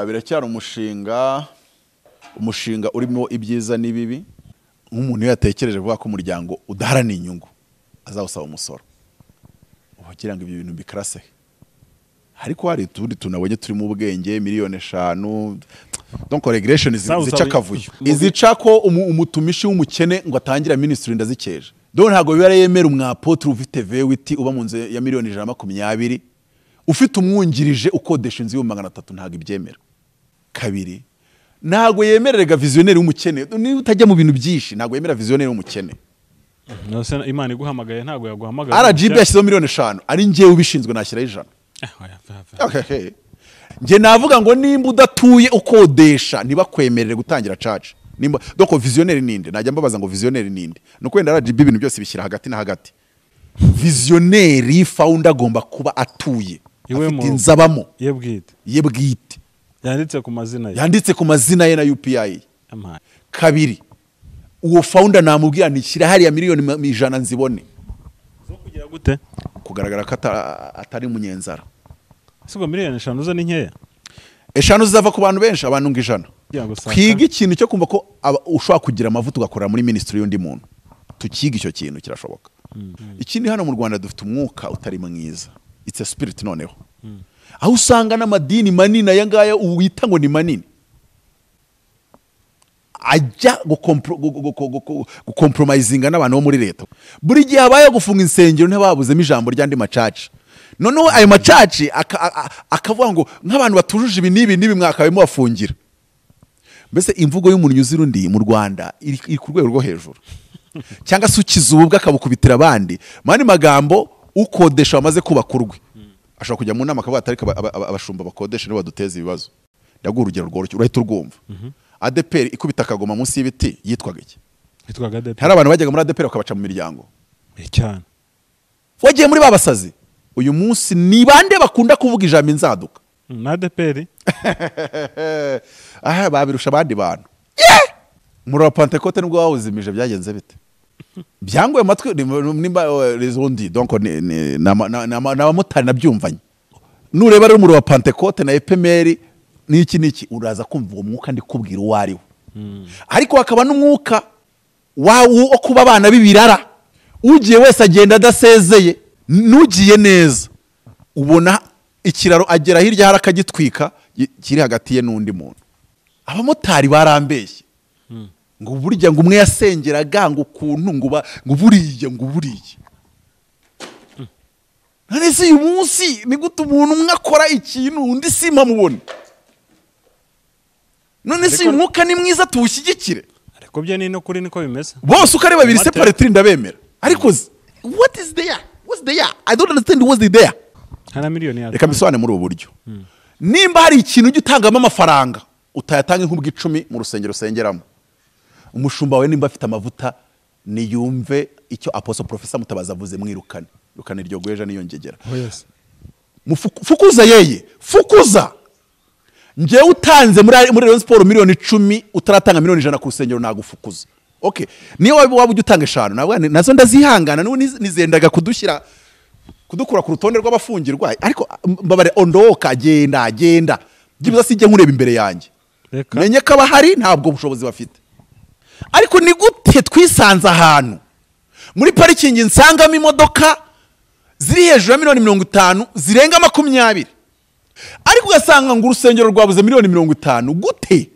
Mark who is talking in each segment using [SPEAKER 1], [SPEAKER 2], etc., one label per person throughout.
[SPEAKER 1] biracyari umushinga urimo ibyiza n'ibibi. Nk'umuntu yatekereje vuga ko umuryango udaharana inyungu azawusaba umusoro, ugira ngo ibyo bintu bikarase. Ariko hari tundi tunabonye turi mu bwenge miliyoni 5. Donc regression zica kavuyo, izica ko umutumishi w'umukene ngo atangira ministry ndazikeje. Donc ntago biba yemera umwapotre ufite vewiti uba mu nze ya miliyoni 120 ufite umwungirije ukodesha inzu y'u300 ntago ibyemera. Kabiri, ntago yemererega visionnaire w'umukene, ni utajya mu bintu byinshi ntago yemera visionnaire w'umukene.
[SPEAKER 2] Nose Imana iguhamagaye ntago yaguhamagaye.
[SPEAKER 1] RGB yashyizeho miliyoni 5 ari ngiye ubishinzwe nashyiraho 100. Okay. Nge navuga ngo nimba udatuye ukodesha ntibakwemerere gutangira charge. Nimba doko visionnaire ninde? Najya mbabaza ngo visionnaire ninde? Nuko wenda RGB ibintu byose bishyira hagati na hagati. Visionnaire founder agomba kuba atuye. Afite inzabamo. Yebwite. Yanditse ku mazina ye na UPI. Kabiri, uwo founder namubwira ntishyira hariya miliyoni 100 nzibone.
[SPEAKER 2] Zo kugira gute?
[SPEAKER 1] Kugaragara ko atari munyenzara.
[SPEAKER 2] Sigo miliyoni 5 zo ni nkeya.
[SPEAKER 1] 5 zava ku bantu benshi, abantu ngo 100. Kwiga ikintu cyo kumva ko ushobora kugira amavuta ugakorera muri ministry y'undi muntu. Tukiga icyo kintu kirashoboka. Ikindi hano mu Rwanda dufite umwuka utari mwiza. It's a spirit noneho. Aho usanga n'amadini manini ayangaya uwita ngo ni manini. Ajya gukompromisinga n'abantu bo muri leta. Buri gihe abaye gufunga insengero ntibabuzemo ijambo ry'andi macaci. Noneho ayo macaci akavuga ngo nk'abantu batujuje ibi n'ibi mwakabemo bafungira. Mbese imvugo y'umuntu yuzi rundi mu Rwanda iri ku rwego rwo hejuru. Cyangwa se ukizubwa akabukubitira abandi. Mani magambo ukodesha wamaze kubakurwe. Ashobora kujya mu nama akavuga atari abashumba bakodesha nibo baduteza ibibazo. Ndaguha urugero rworoshye urahita urwumva. ADPR ikubita akagoma munsi y'ibiti yitwaga iki?
[SPEAKER 2] Yitwaga ADPR.
[SPEAKER 1] Hari abantu bajyaga muri ADPR bakabaca mu miryango.
[SPEAKER 2] Cyane.
[SPEAKER 1] Wagiye muri babasazi. Uyu munsi ni bande bakunda kuvuga ijambo inzaduka?
[SPEAKER 2] Na ADPR.
[SPEAKER 1] Babirusha abandi bantu. Muri wa Pentekote nubwo wawuzimije byagenze bite? Byangoye amatwi nimba rezondi donc na motari nabyumvanye. Nureba rero muri wa Pentekote na epemeri niki uraza kumva uwo mwuka ndi kubwira uwariho. Ariko hakaba n'umwuka wawo kuba abana bibirara. Ugiye wese agenda adasezeye, nugiye neza. Ubona ikiraro agera hirya harakagitwika kiri hagati ye n'undi muntu. Abamotari barambeshye. Ngo burya ngo umwe yasengeraga ngo ukuntu ngo buriye. None se uyu munsi ni gute umuntu umwe akora ikintu undi sima mubone? None se uyu mwuka ni mwiza tuwushyigikire?
[SPEAKER 2] Ariko byo ni no kuri niko bimeze.
[SPEAKER 1] Bose uko ari babiri separate ndabemera. Ariko what is there? What's there? I don't understand what's there.
[SPEAKER 2] Hana miliyoni ya.
[SPEAKER 1] Reka biswane muri ubu buryo. Nimba hari ikintu ugitangamo amafaranga utayatanga nk'ubwo 10 mu rusengero sengeramo. Umushumba we nimba afite amavuta niyumve icyo Apostle Professor Mutabazi avuze mwirukane. Rukane ryo gweja niyongegera.
[SPEAKER 2] Oh yes.
[SPEAKER 1] Fukuza yeye. Fukuza. Nje utanze muri Rayon Sport miliyoni 10 utaratanga miliyoni 100 ku rusengero nagufukuza. Okay. Niyo waba ujya utanga 5 nazo ndazihangana nizendaga kudukura ku rutonde rw'abafungirwa. Ariko mbabare ondoka genda. Gibuza sijye nkureba imbere yanjye. Menye ko abahari ntabwo bushobozi bafite. Ariko ni gute twisanze ahantu muri parikingi nsangamo imodoka ziri hejuru ya miliyoni 50 zirenga 20. Ariko ugasanga ngo urusengero rwabuze miliyoni 50.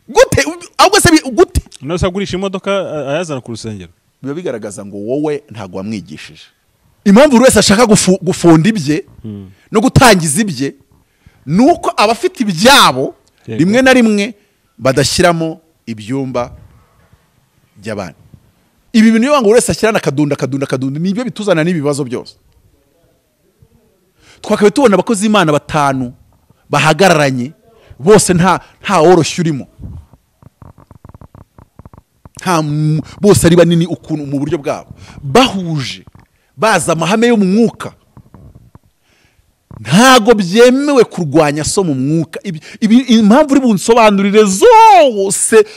[SPEAKER 1] Gute ahubwo se gute
[SPEAKER 2] nose agurisha imodoka ayazana ku rusengero?
[SPEAKER 1] Biba bigaragaza ngo wowe ntago wamwigishije. Impamvu buri wese ashaka gufunda ibye no gutangiza ibye nuko abafite ibyabo rimwe na rimwe badashyiramo ibyumba by'abandi. Ibi bintu yo ngo urese ashyirana kadunda nibyo bituzana n'ibibazo byose. Twakabe tubona abakozi Imana 5 bahagararanye bose nta woroshye urimo. Bose ari banini ukuntu mu buryo bwabo bahuje baza amahame yo mu mwuka. Ntago byemewe kurwanya so mu mwuka. Impamvu uri bunsobanurire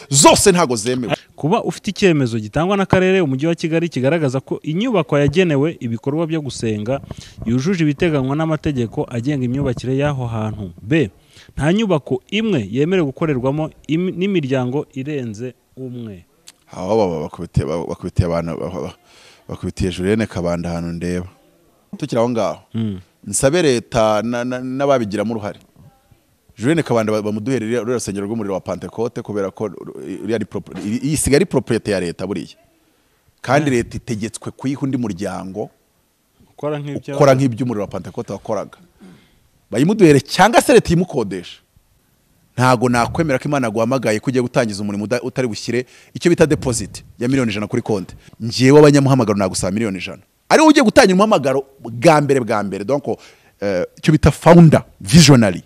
[SPEAKER 1] zose ntago zemewe.
[SPEAKER 2] Kuba ufite icyemezo gitangwa n'akarere umujyi wa Kigali kigaragaza ko inyubako yagenewe ibikorwa byo gusenga yujuje ibiteganywa n'amategeko agenga imyubakire y'aho hantu. B. nta nyubako imwe yemerewe gukorerwamo n'imiryango irenze umwe.
[SPEAKER 1] Aho bakubitiye abantu bakubitiye Julienne Kabanda hano ndeba tukira aho ngaho nsabe leta n'ababigiramo uruhare. Julienne Kabanda bamuduherera urusengero rw'umuriro wa Pentekote kubera ko iyi sigari propriete ya leta buriya kandi leta itegetswe kuyiha undi muryango ukora nk'iby'umuriro wa Pentekote wakoraga bayimuduhere cyangwa se leta imukodesha. Ntago nakwemera ko Imana guhamagaye kujya gutangiza umurimo utari bushyire icyo bita deposit ya miliyoni 100 kuri konti. Ngiyewe abanyamuhamagaro nagusaba miliyoni 100 ari ugiye gutangira umuhamagaro bwa mbere donc icyo bita founder visionary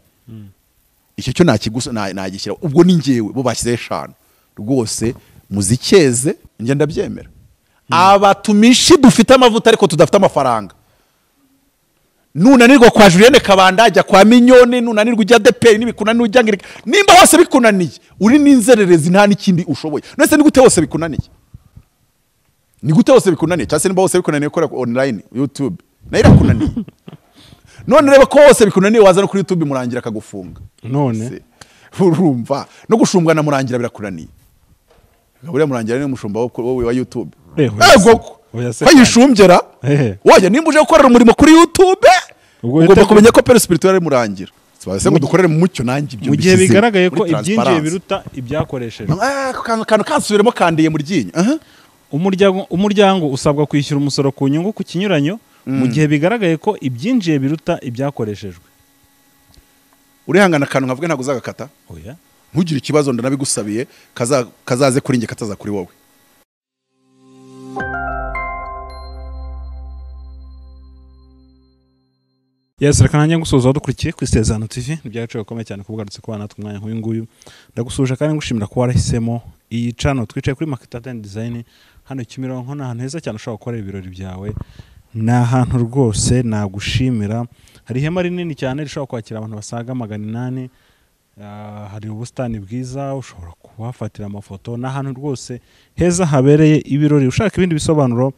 [SPEAKER 1] icyo cyo nagishyira ubwo ni ngewe bo bashyize 5 rwose muzikeze njye ndabyemera. Abatumishi dufite amavuta ariko tudafite amafaranga nunanirwa kwa Julienne Kabanda ajya kwa Miliyoni nunanirwa ujya DP nibikunaniye ujyangirika nimba hose bikunaniye uri n'inzererezi nta n'ikindi ushoboye nese ni gute hose bikunaniye cyase nimba hose bikunaniye kora online YouTube na irakunaniye none reba ko hose bikunaniye waza no kuri YouTube murangira akagufunga
[SPEAKER 2] none
[SPEAKER 1] urumva no gushumbwa na murangira birakunaniye buriya murangira ni umushumba wowe wa YouTube bayishumbera wajya nimba uje gukorera umurimo kuri YouTube ugomba kumenya ko pere spirituel ari murangira twase ngo dukorere mu mucyo nanjye ibyo
[SPEAKER 2] mu gihe bigaragaye ko ibyinjiye biruta ibyakoresheje
[SPEAKER 1] kantu kansubiremo kandiye mu ryinyo
[SPEAKER 2] umuryango usabwa kwishyura umusoro ku nyungu ku kinyuranyo mu gihe bigaragaye ko ibyinjiye biruta ibyakoreshejwe.
[SPEAKER 1] Urihangana kantu nkavuga ntago uzagakata
[SPEAKER 2] oya
[SPEAKER 1] ntugire ikibazo ndanabigusabiye kazaze kuri nge kataza kuri wowe.
[SPEAKER 2] Yes, reka nanjye ngusoza dukurikiye ku ISEZERANO TV nibyaciye komeye cyane kubugarutse kwa natwe mwanya nk'uyu nguyu. Ndagusuje kandi ngushimira ko warahisemo iyi channel twicaye kuri market and design hano Kimironko na ahantu heza cyane ushobora gukorera ibirori byawe. Na ahantu rwose nagushimira. Hari ihema rinini cyane rishobora kwakira abantu basaga 800. Hari ubustani bwiza ushobora kuhafatira amafoto na ahantu rwose heza habereye ibirori. Ushaka ibindi bisobanuro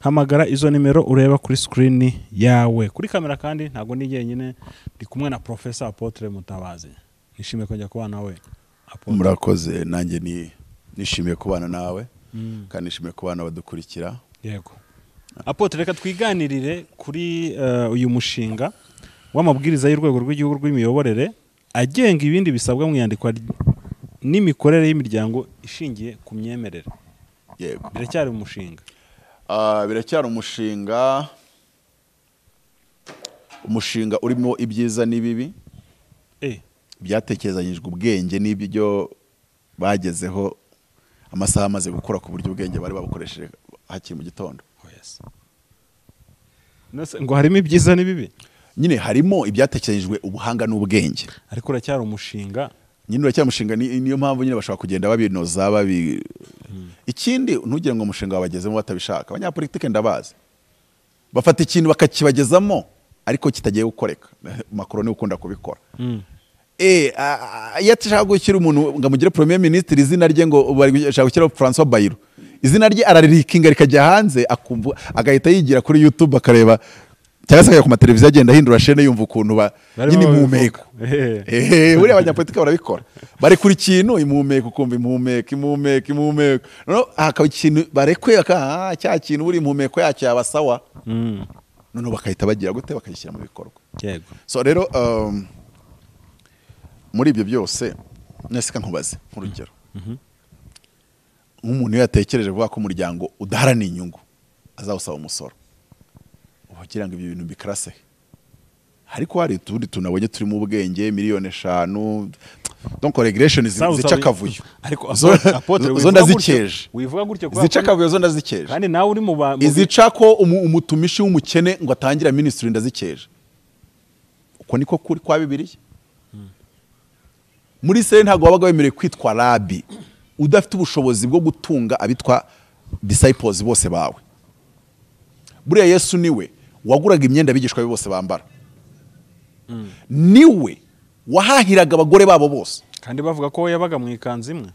[SPEAKER 2] hamagara izo nimero ureba kuri screen yawe. Kuri kamera kandi ntago ni jyenyine ndi kumwe na Professor Apotre Mutabazi. Nishimiye kujya kubana nawe.
[SPEAKER 1] Murakoze nanjye nishimiye kubana nawe kandi nishimiye kubana badukurikira.
[SPEAKER 2] Yego. Apotre reka twiganirire kuri uyu mushinga w'amabwiriza y'urwego rw'igihugu rw'imiyoborere agenga ibindi bisabwa mu yandikwa n'imikorere y'imiryango ishingiye ku myemerere.
[SPEAKER 1] Yego.
[SPEAKER 2] Biracyari umushinga.
[SPEAKER 1] Biracyari umushinga urimo ibyiza n'ibibi byatekerezanyijwe ubwenge n'ibyo bagezeho amasaha amaze gukora ku buryo ubwenge bari babukoresheje hakiri mu gitondo.
[SPEAKER 2] Ngo harimo ibyiza n'ibibi
[SPEAKER 1] nyine harimo ibyatekerejwe ubuhanga n'ubwenge
[SPEAKER 2] ariko uracyari umushinga
[SPEAKER 1] nyine uracyari umushinga niyo mpamvu nyine bashaka kugenda babinoza ikindi ntugire ngo umushinga wabagezemo batabishaka. Abanyapolitike ndabazi bafata ikintu bakakibagezamo ariko kitagiye gukoreka. Macron ni ukunda kubikora yatashaka gushyira umuntu ngamugire premier ministre izina rye ngo bashaka gushyira François Bayrou izina rye ararikinga rikajya hanze akumva agahita yigira kuri YouTube akareba cyangwa se ku mateleviziyo agenda ahindura chaîne yumva ukuntu nyine impumeko buriya abanyapolitike barabikora bari kuri kintu impumeko ukumva impumeko no hakaba ikintu barekwe cya kintu buri impumeko yacyo yabasawa none bakahita bagira gute bakayishyira mu bikorwa.
[SPEAKER 2] Yego.
[SPEAKER 1] So rero muri ibyo byose neseka nkubaze nk'urugero nk'umuntu yatekereje kuvuga ko umuryango udaharana inyungu azawusaba umusoro ugira ngo ibyo bintu bikarase ariko hari utundi tunabonye turi mu bwenge miliyoni 5 donc regression zica kavuyo
[SPEAKER 2] ariko
[SPEAKER 1] zo ndazikeje
[SPEAKER 2] wivuga gutyo
[SPEAKER 1] kwa zica kavuyo zo ndazikeje
[SPEAKER 2] kandi nawe uri mu
[SPEAKER 1] izica ko umutumishi w'umukene ngo atangira ministry ndazikeje uko niko kuri kwa Bibiliya. Muri Israel ntago wabaga wemerewe kwitwa rabi udafite ubushobozi bwo gutunga abitwa disciples bose bawe. Buriya Yesu niwe waguraga imyenda bigishwa bose bambara. Niwe wahahiraga abagore babo bose
[SPEAKER 2] kandi bavuga ko yabaga mu ikanzu imwe.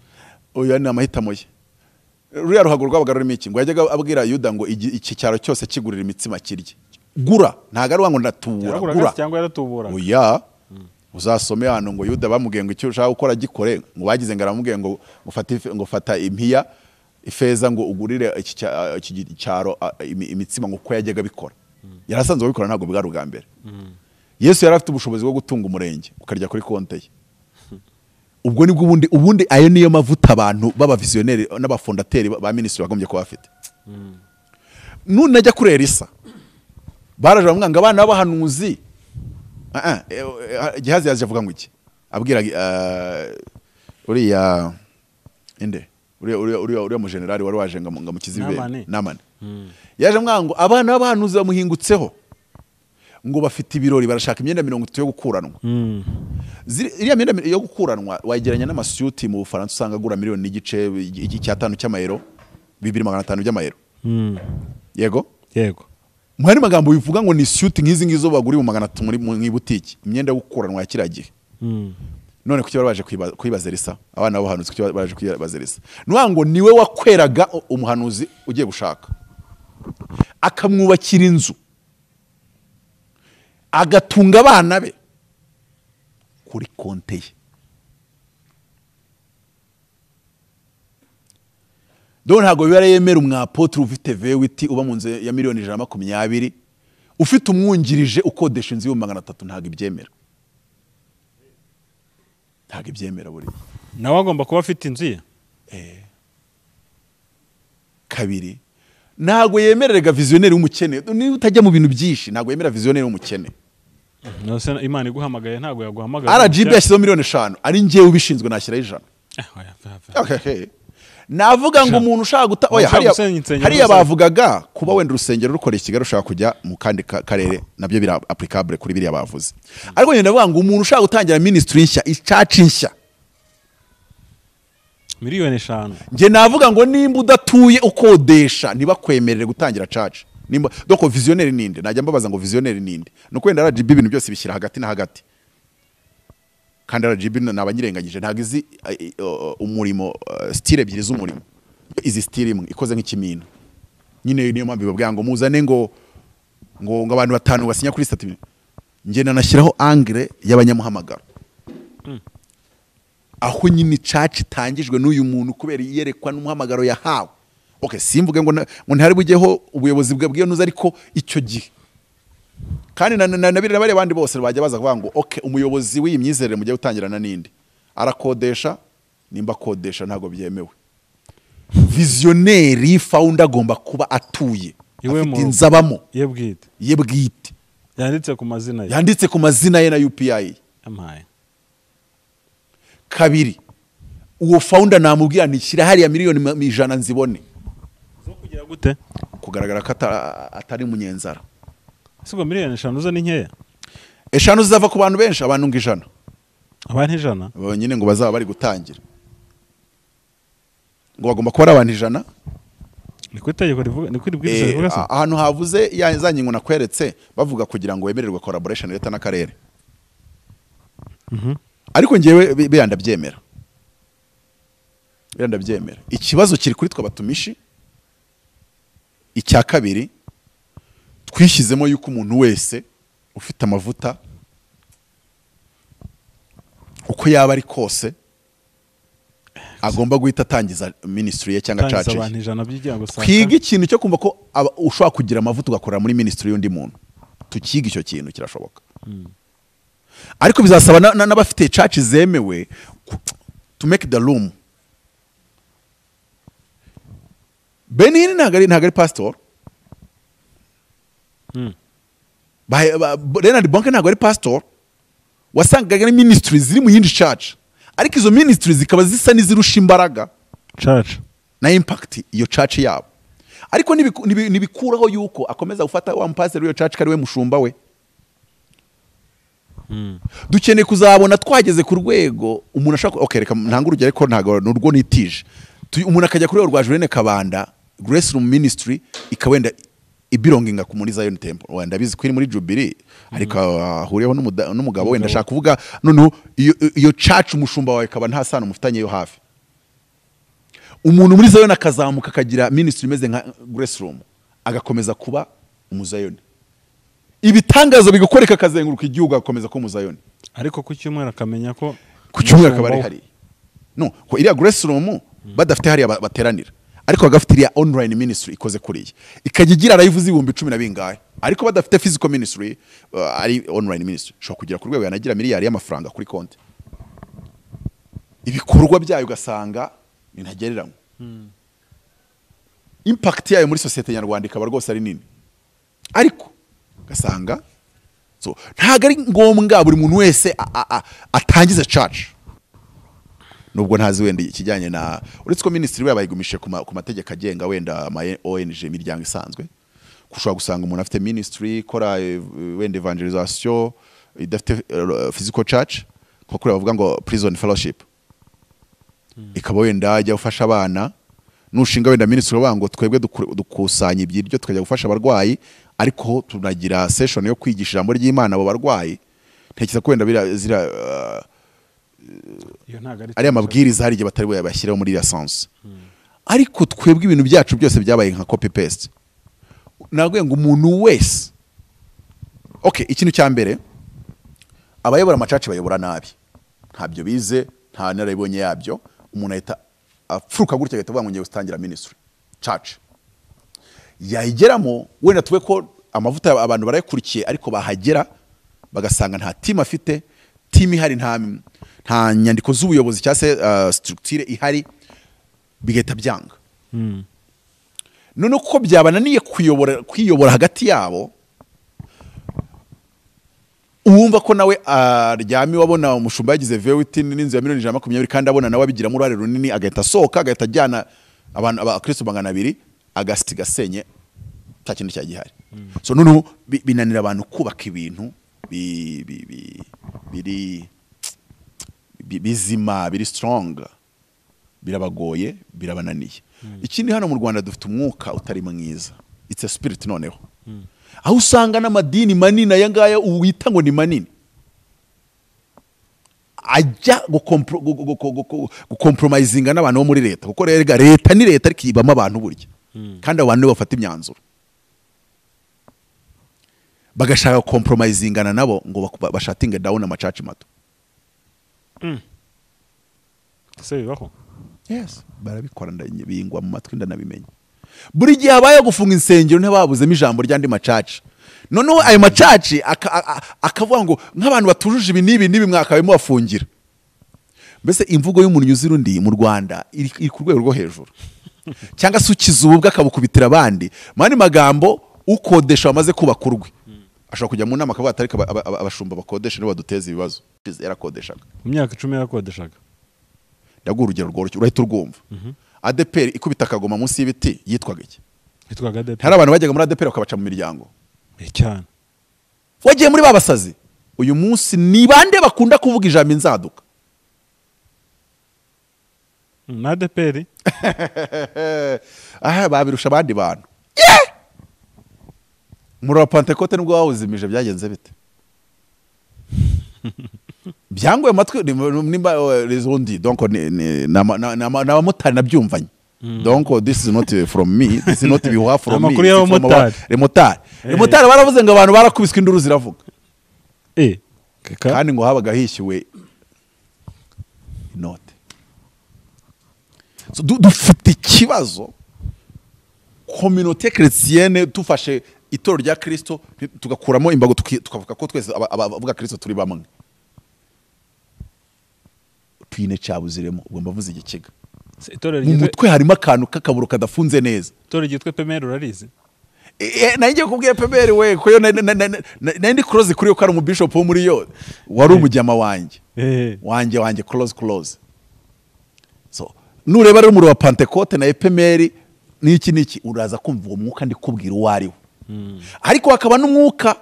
[SPEAKER 1] Oya ni amahitamo ye. Ruriya ruhago rwabaga rurimo iki ngo yajyaga abwira Yuda ngo iki cyaro cyose kigurira imitsima kirye gura ntago ari wango ndatubura
[SPEAKER 2] gura cyangwa yaratubura.
[SPEAKER 1] Oya uzasome hano ngo Yuda bamubwiye ngo icyo ushaka gukora gikore, ngo bagize ngo aramubwiye ngo fata impiya ifeza ngo ugurire iki cyaro imitsima ngo ko yajyaga bikora. Yarasanzwe bikora ntabwo bwari ubwa mbere. Yesu yari afite ubushobozi bwo gutunga umurenge ukarya kuri konte ye. Ubwo nibwo ubundi ayo niyo mavuta abantu baba visionnaire n'abafondateri ba ministry bagombye kuba bafite. None najya kuri Elisa baraje bamwanga abana b'abahanuzi. Gihazi yaje avuga ngo iki? Abwira uriya inde uriya mu general wari waje ngo mu kizibe namane. Yaje mwango abana b'abahanuzi bamuhingutseho ngo bafite ibirori barashaka imyenda 30 yo gukuranwa. Iriya myenda yo gukuranwa wayigeranya n'amasuti mu Bufaransa usanga agura miliyoni n'igice cy'atanu cy'amayero 2500 by'amayero. Yego mwari magambo bivuga ngo ni suit nk'izi ngizo baguri mu 300 mu ibutiki imyenda yo gukuranwa yakiragiye. None kuki baraje kwibaza Elisa abana b'abahanuzi kuki baraje kwibaza Elisa ngo niwe wakweraga umuhanuzi ugiye gushaka akamwubakira inzu agatunga abana be kuri konte ye. Dore ntago biba yemera umwapotre ufite vewiti uba mu nze ya miliyoni 120 ufite umwungirije ukodesha inzu y'300 ntago ibyemera. Ntago ibyemera buri.
[SPEAKER 2] Nawe agomba kuba afite inzu ye.
[SPEAKER 1] Kabiri ntago yemererega visionnaire w'umukene. Ni utajya mu bintu byinshi ntago yemera visionnaire w'umukene.
[SPEAKER 2] Nose Imana iguhamagaye ntago yaguhamagaye.
[SPEAKER 1] RGB yashyizeho miliyoni 5 ari njyewe ubishinzwe nashyiraho 100. Okay. Navuga ngo umuntu ushaka guta oya hariya bavugaga kuba wenda urusengero rukora Kigali ushaka kujya mu kandi karere nabyo bira applicable kuri biriya bavuze. Ariko nyine ndavuga ngo umuntu ushaka gutangira ministry nshya icaci nshya
[SPEAKER 2] miliyoni 5
[SPEAKER 1] nge navuga ngo nimba udatuye ukodesha ntibakwemerere gutangira church. Nimba doko visionnaire ninde najya mbabaza ngo visionnaire ninde nuko wenda RGB ibintu byose bishyira hagati na hagati kandi RGB nabanyirengagije ntago izi umurimo style ebyiri z'umurimo izi style imwe ikoze nk'ikimino nyine niyo mpamvu babwira ngo muzane ngo abantu batanu basinya kuri statut nge nanashyiraho angle y'abanyamuhamagaro. Aho nyine church itangijwe n'uyu muntu kubera yerekwa n'umuhamagaro yahawe. Okay, simvuge ngo ntihari bugeho ubuyobozi bw'iyo nuza ariko icyo gihe kandi nabiri nabari abandi bose bajya baza kuvuga ngo okay umuyobozi w'iyi myizerere mujye gutangirana n'indi arakodesha nimba kodesha ntago byemewe. Visionnaire founder agomba kuba atuye afite inzabamo ye bwite yanditse ku mazina ye na UPI. Kabiri uwo founder namubwira nishyira hariya miliyoni 100 nzibone
[SPEAKER 2] zo kugira gute
[SPEAKER 1] kugaragara ko atari munyenzara.
[SPEAKER 2] Sigo miliyoni 5 zo ni nkeya.
[SPEAKER 1] 5 zava ku bantu benshi abantu ngo 100.
[SPEAKER 2] Abantu 100
[SPEAKER 1] bonyine ngo bazaba bari gutangira. Ngo bagomba kuba abantu 100.
[SPEAKER 2] Niko itegeko rivuga niko ribwiriza rivuga se.
[SPEAKER 1] Ahantu havuze yazanyingo nakweretse bavuga kugira ngo wemererwe collaboration leta n'akarere. Ariko ngewe beyanda byemera. Ikibazo kiri kuri twa batumishi. Icya kabiri twishyizemo yuko umuntu wese ufite amavuta uko yaba ari kose agomba guhita atangiza ministry ye cyangwa church. Kwiga ikintu cyo kumva ko ushobora kugira amavuta ugakorera muri ministry y'undi muntu. Tukiga icyo kintu kirashoboka. Ariko bizasaba n'abafite church zemewe to make the room. Benini nagari pastor. Renard Bonke nagari pastor. Wasangaga ni ministries ziri mu yindi church. Ariko izo ministries zikaba zisa n'izirusha imbaraga
[SPEAKER 2] church
[SPEAKER 1] na impact iyo church yabo. Ariko nibikuraho yuko akomeza gufata wa pastor w'iyo church kari we mushumba we. Dukeneye kuzabona twageze ku rwego umuntu ashaka reka ntanga urugero ko ntago n'urwo nitije. Umuntu akajya kuri rwa Julienne Kabanda Grace Room Ministry ikawenda ibironging ku muri Zion Temple wenda bizi kwiri muri Jubilee ariko ahuriyeho n'umugabo wenda ashaka kuvuga none iyo church umushumba wawe kaba nta sano mufitanye yo hafi. Umuntu muri Zion akazamuka akagira ministry imeze nka Grace Room agakomeza kuba umuzayoni. Ibitangazo bigakoreka kazenguruka igihugu agakomeza ko umuzayoni.
[SPEAKER 2] ariko ku cyumweru akamenya ko
[SPEAKER 1] ku cyumweru akaba ari hari no ko iriya grace room badafite hariya bateranira ariko bagafite iriya online ministry ikoze kuriya ikajya igira live z'ibihumbi 10 na bingahe ariko badafite physical ministry ari online ministry shobora kugira ku rwego yanagira miliyari y'amafaranga kuri konti ibikorwa byayo ugasanga binagereranywa impact yayo muri societe nyarwanda ikaba rwose ari nini ariko ugasanga so ntago ari ngombwa buri muntu wese atangize church nubwo ntazi wenda ikijyanye na uretse ko ministry yabayigumishe ku mategeko agenga wenda ama ONG miryango isanzwe kushobora gusanga umuntu afite ministry kora wenda evangelisation idafite physical church ko kuri bavuga ngo prison fellowship ikaba wenda ajya gufasha abana nushinga wenda ministry bavuga ngo twebwe dukusanya ibyiryo tukajya gufasha abarwayi ariko tunagira session yo kwigisha ijambo ry'Imana abo barwayi ntekereza ko wenda zira ari amabwiriza hari igihe batari bo yabashyiraho muri iriya sense ariko twebwe ibintu byacu byose byabaye nka copy paste nagwe ngo umuntu wese okay ikintu cya mbere abayobora amacaci bayobora nabi ntabyo bize nta narabibonye yabyo umuntu ahita apfuruka gutya agahita avuga ngo ngiye gutangira ministry church yayigeramo wenda tuwe ko amavuta abantu barayakurikiye ariko bahagera bagasanga nta team afite team ihari nta nyandiko z'ubuyobozi cyangwa se structure ihari bigahita byanga none uko byabananiye kwiyobora hagati yabo uwumva ko nawe aryami wabona umushumba yagize vewiti n'inzu ya 120 kandi abona nawe abigiramo uruhare runini agahita soka agahita ajyana abantu abakristo 200 agasiga senye ta kintu cyagihari so none binanira abantu kubaka ibintu biri bizima biri strong birabagoye birabananiye ikindi hano mu Rwanda dufite umwuka utari mwiza it's a spirit noneho aho usanga n'amadini manini ayangaya uwita ngo ni manini ajya gucompromisinga n'abantu bo muri leta kuko leta ni leta ariko ibamo abantu burya kandi abantu bafata imyanzuro bagashaka compromisingana nabo ngo bashatinge down amacaci mato
[SPEAKER 2] bibaho
[SPEAKER 1] yes barabikora ndabingwa mu matwi ndanabimenye buri gihe habaye gufunga insengero ntibabuzemo ijambo ry'andi macaci noneho ayo macaci akavuga ngo nk'abantu batujuje ibi n'ibi mwakabemo bafungira mbese imvugo y'umuntu nyuzira undi mu Rwanda iri ku rwego rwo hejuru cyangwa se ukizubwa akabukubitira abandi mani magambo ukodesha wamaze kubaka urwe ashobora kujya mu nama akavuga atariko abashumba bakodesha nibo baduteza ibibazo yarakodeshaga
[SPEAKER 2] mu myaka 10 yarakodeshaga
[SPEAKER 1] ndaguha urugero rworoshye urahita urwumva ADPR ikubita akagoma munsi y'ibiti yitwaga iki
[SPEAKER 2] yitwaga ADPR
[SPEAKER 1] hari abantu bajyaga muri ADPR bakabaca mu miryango
[SPEAKER 2] cyane
[SPEAKER 1] wagiye muri babasazi uyu munsi ni bande bakunda kuvuga ijambo inzaduka
[SPEAKER 2] na ADPR
[SPEAKER 1] babirusha abandi bantu muri Pentekote nubwo wawuzimije byagenze bite byangwe matwe nimba rezondi donc na motari nabyumvanye donc this is not from me this is not biwa from me
[SPEAKER 2] amakuru ya
[SPEAKER 1] motari baravuze ngo abantu barakubiswe induru ziravuga
[SPEAKER 2] kaka
[SPEAKER 1] kandi ngo habaga hishyuwe inote so dufite ikibazo communauté chrétienne tufashe itoro rya Kristo tugakuramo imbago tukavuga ko twese abavuga Kristo turi bamwe twine cyabuziremo ubwo mbavuze igikiga mu mutwe harimo akantu kakaburo kadafunze neza
[SPEAKER 2] itoro gitwe pemere urarize
[SPEAKER 1] nanjye kubwiye pemere we ko yo nandi close kuri yo kari mu bishop wo muri yo wari umujyama wanjye close so nureba rero muri wa Pentekote na Epemeri niki uraza kumva uwo mwuka ndi kubwira uwariho ariko hakaba n'umwuka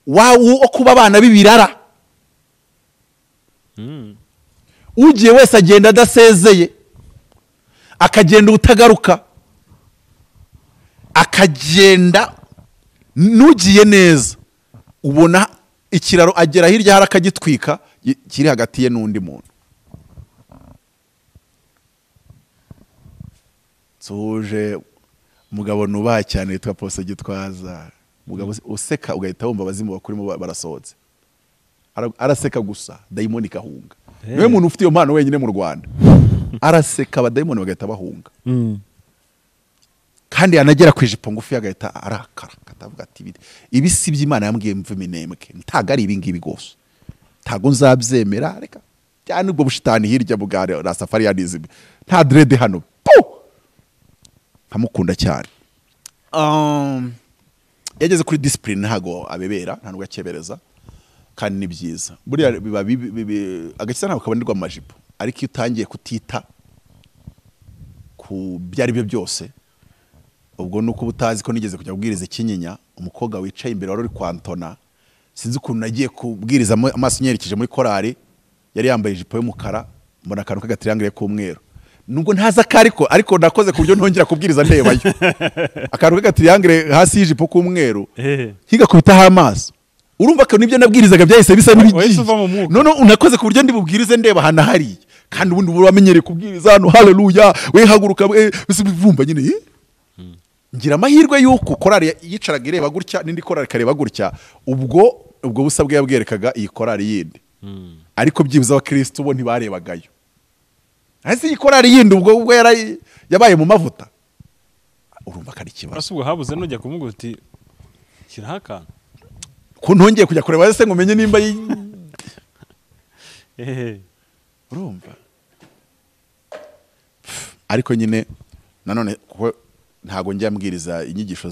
[SPEAKER 1] wo kuba abana b'ibirara ugiye wese agenda adasezeye akagenda utagaruka akagenda nugiye neza ubona ikiraro agera hirya hari akagitwika kiri hagati ye n'undi muntu suje umugabo nubaha cyane yitwa Pose Gitwaza umugabo useka ugahita wumva abazimu bakurimo barasohotse, araseka gusa dayimoni kahunga. Niwe muntu ufite iyo mpano wenyine mu Rwanda, araseka abadayimoni bagahita bahunga. Kandi yanagera ku ijipo ngufi agahita arakara katavuga ati ibi si by'Imana yambwiye mve minembwe, ntago ari ibi ngibi gose, ntago nzabyemera, reka cyane ubwo bushitani hirya bugare na safari yanize nta dread hano. Nkamukunda cyane. Yageze kuri discipline ntago abebera, nta nubwo akebereza, kandi ni byiza. Buriya biba agakisa ntabwo kabanirwa amajipo, ariko iyo utangiye kutita ku byari byo byose, ubwo nuko butazi ko nigeze kujya kubwiriza Kinyinya, umukobwa wicaye imbere wari uri kwantona, sinzi ukuntu nagiye kubwiriza amaso nyerekeje muri korari, yari yambaye ijipo y'umukara, mbona akantu k'agatriangle k'umweru, nubwo ntaza kariko ariko nakoze ku buryo ntongera kubwiriza ndebayo. Akantu k'agatriangle hasi y'ijipo k'umweru higa kubitaho amaso, urumva ko nibyo nabwirizaga byahise bisa n'ibigiye. None unakoze ku buryo ndi bubwirize ndeba hana hari, kandi ubundi uramenyereye kubwiriza hano haleluya we haguruka bivumba nyine. Ngira amahirwe yuko korari yicaraga ireba gutya n'indi korari kareba gutya, ubwo busabwe yabwerekaga iyi korari yindi. Ariko byibuza abakristo bo ntibarebagayo. Hasi iyi korari yindi ubwo yabaye mu mavuta, urumva kari kibazo.
[SPEAKER 2] Asubwo habuze nujya kumuga uti kirahaka
[SPEAKER 1] ko ntongeye kujya kureba se ngo menye nimba urumva. Ariko nyine nanone ntago njya mbwiriza inyigisho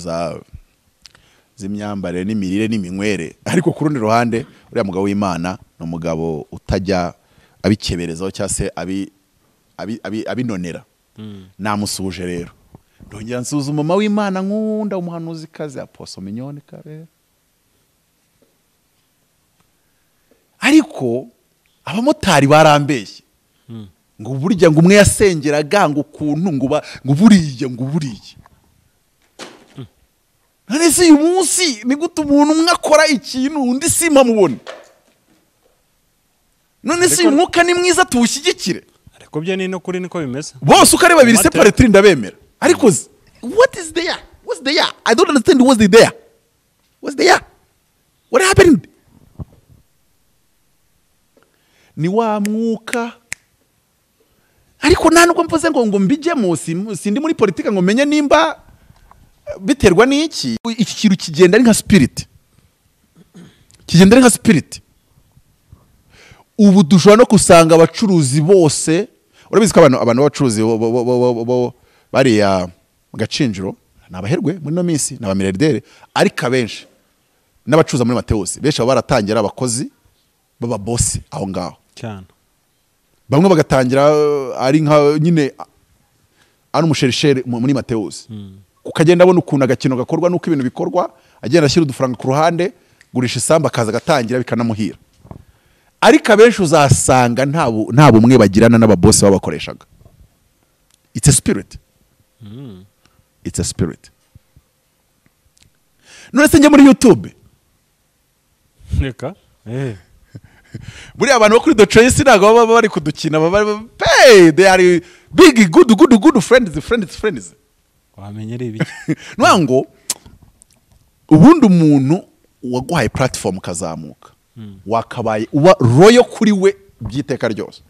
[SPEAKER 1] z'imyambarire n'imirire n'iminywere, ariko ku rundi ruhande uriya mugabo w'Imana no mugabo utajya abikeberezaho cyase abinonera. Namusuje rero, ndongera nsuzuma mama w'Imana nkunda umuhanuzi kazi Apostle Miliyoni kare. Ariko abamotari barambeshye ngo burya ngo umwe yasengeraga ngo ukuntu ngo buriye. None si uyu munsi ni gute umuntu umwe akora ikintu undi sima mubona? None si umwuka ni mwiza tuwushyigikire?
[SPEAKER 2] Ariko byo ni no kuri niko bimeze.
[SPEAKER 1] Bose uko ari babiri separate ndabemera. Ariko what is there? What's there? I don't understand what's there. What's there? What happened? Ni wa mwuka. Ariko nta nubwo mvuze ngo mbijemo, sindi muri politika ngo menye nimba biterwa n'iki. Iki kintu kigenda ari nka spirit, kigenda ari nka spirit. Ubu dushobora no kusanga abacuruzi bose, urabizi ko abantu b'abacuruzi bariya mu Gacinjiro nabaherwe muri no minsi n'abamiliyardere, ariko abenshi n'abacuruza muri Mateus benshi baba baratangira abakozi baba boss aho ngaho
[SPEAKER 2] cyane.
[SPEAKER 1] Bamwe bagatangira ari nka nyine ari umusherishere muri Mateus. Ukagenda abona ukuntu agakino gakorwa nuko ibintu bikorwa, agenda ashyira udufaranga ku ruhande, gurisha isamba akaza gatangira bikanamuhira. Ariko abenshi uzasanga nta bumwe bagirana n'ababosi babakoreshaga. It's a spirit. It's a spirit. None se njye muri YouTube
[SPEAKER 2] neka
[SPEAKER 1] buriya abantu bo kuri The Choice ntago baba bari kudukina, they are big good friends.
[SPEAKER 2] Wamenyereye ibiki?
[SPEAKER 1] Nwango ubundi umuntu waguhaye platform kazamuka, wakabaye uba royo kuri we byiteka ryose.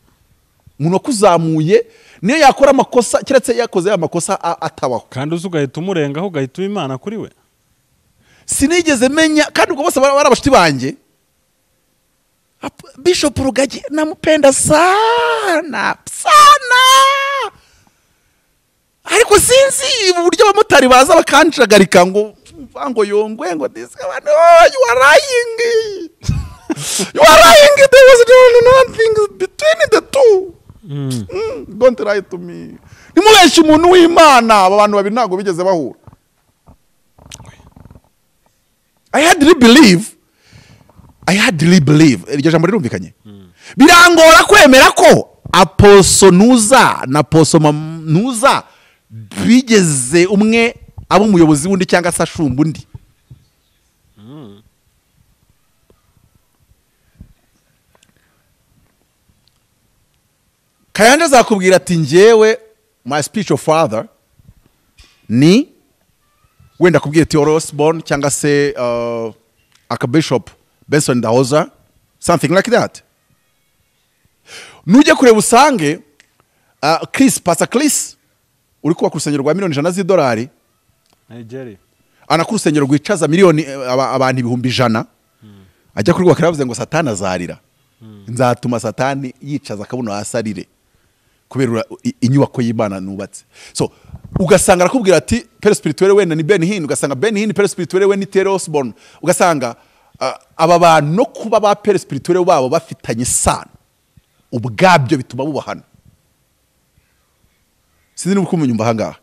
[SPEAKER 1] Umuntu wakuzamuye niyo yakora amakosa, kiretse yakoze ya makosa atabaho,
[SPEAKER 2] kandi uzugahita umurengaho ugahita Imana kuri we.
[SPEAKER 1] Sinigeze menya, kandi ubwo bose barabashiti banje. Bishop Rugagi namupenda sana. Ariko sinzi uburyo abamotari baza bakancagarika ngo yongwe ngo this one, you are lying. There was nothing between the two. Don't lie to me. Nimubeshye umuntu w'Imana, abantu babiri ntago bigeze bahura. I hardly believe iryo jambo rirumvikanye. Birangora kwemera ko Apostle Nuza na Apostle Nuza bigeze umwe abo umuyobozi wundi cyangwa se ashumba undi. Kayanja zakubwira ati njyewe my spiritual father ni wenda kubwira Theodore Osborne cyangwa se Archbishop Benson Dahoza, something like that. Nujya kureba usange Pastor Chris uri kuba ku rusengero rwa miliyoni 100 z'idolari
[SPEAKER 2] Nigeria
[SPEAKER 1] ana ku rusengero rwicaza miliyoni abantu 100,000 ajya kuri rwakara yavuze ngo Satani azarira nzatuma Satani yicaza akabuno asarire kubera inyubako y'Imana nubatse. So ugasanga arakubwira ati pere spirituel wenda ni Ben Hinn, ugasanga Ben Hinn pere spirituel we ni Theodore Osborne, ugasanga aba bantu no kuba ba pere spirituel babo bafitanye isano ubwabyo bituma bubahana. Sinzi nuko umunyumva hangaha.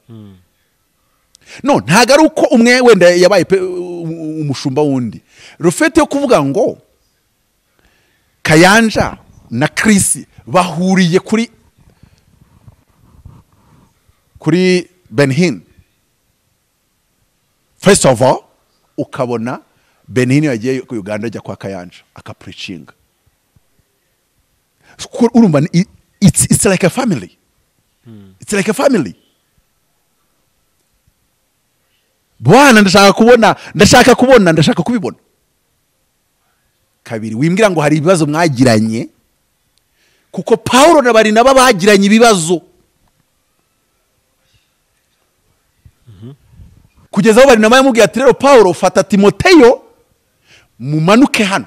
[SPEAKER 1] No, ntago ari uko umwe wenda yabaye umushumba wundi. Rufete yo kuvuga ngo Kayanja na Chris bahuriye kuri Ben Hinn. First of all, ukabona Ben Hinn yagiye ku Uganda ajya kwa Kayanja akapreachinga. Urumva it's like a family. It's like a family. Bwana ndashaka kubibona. Kabiri wimbwira ngo hari ibibazo mwagiranye kuko Paulo na Barinaba bagiranye ibibazo. Kugeza aho Barinaba yamubwiye ati rero Paulo fata Timoteyo mumanuke hano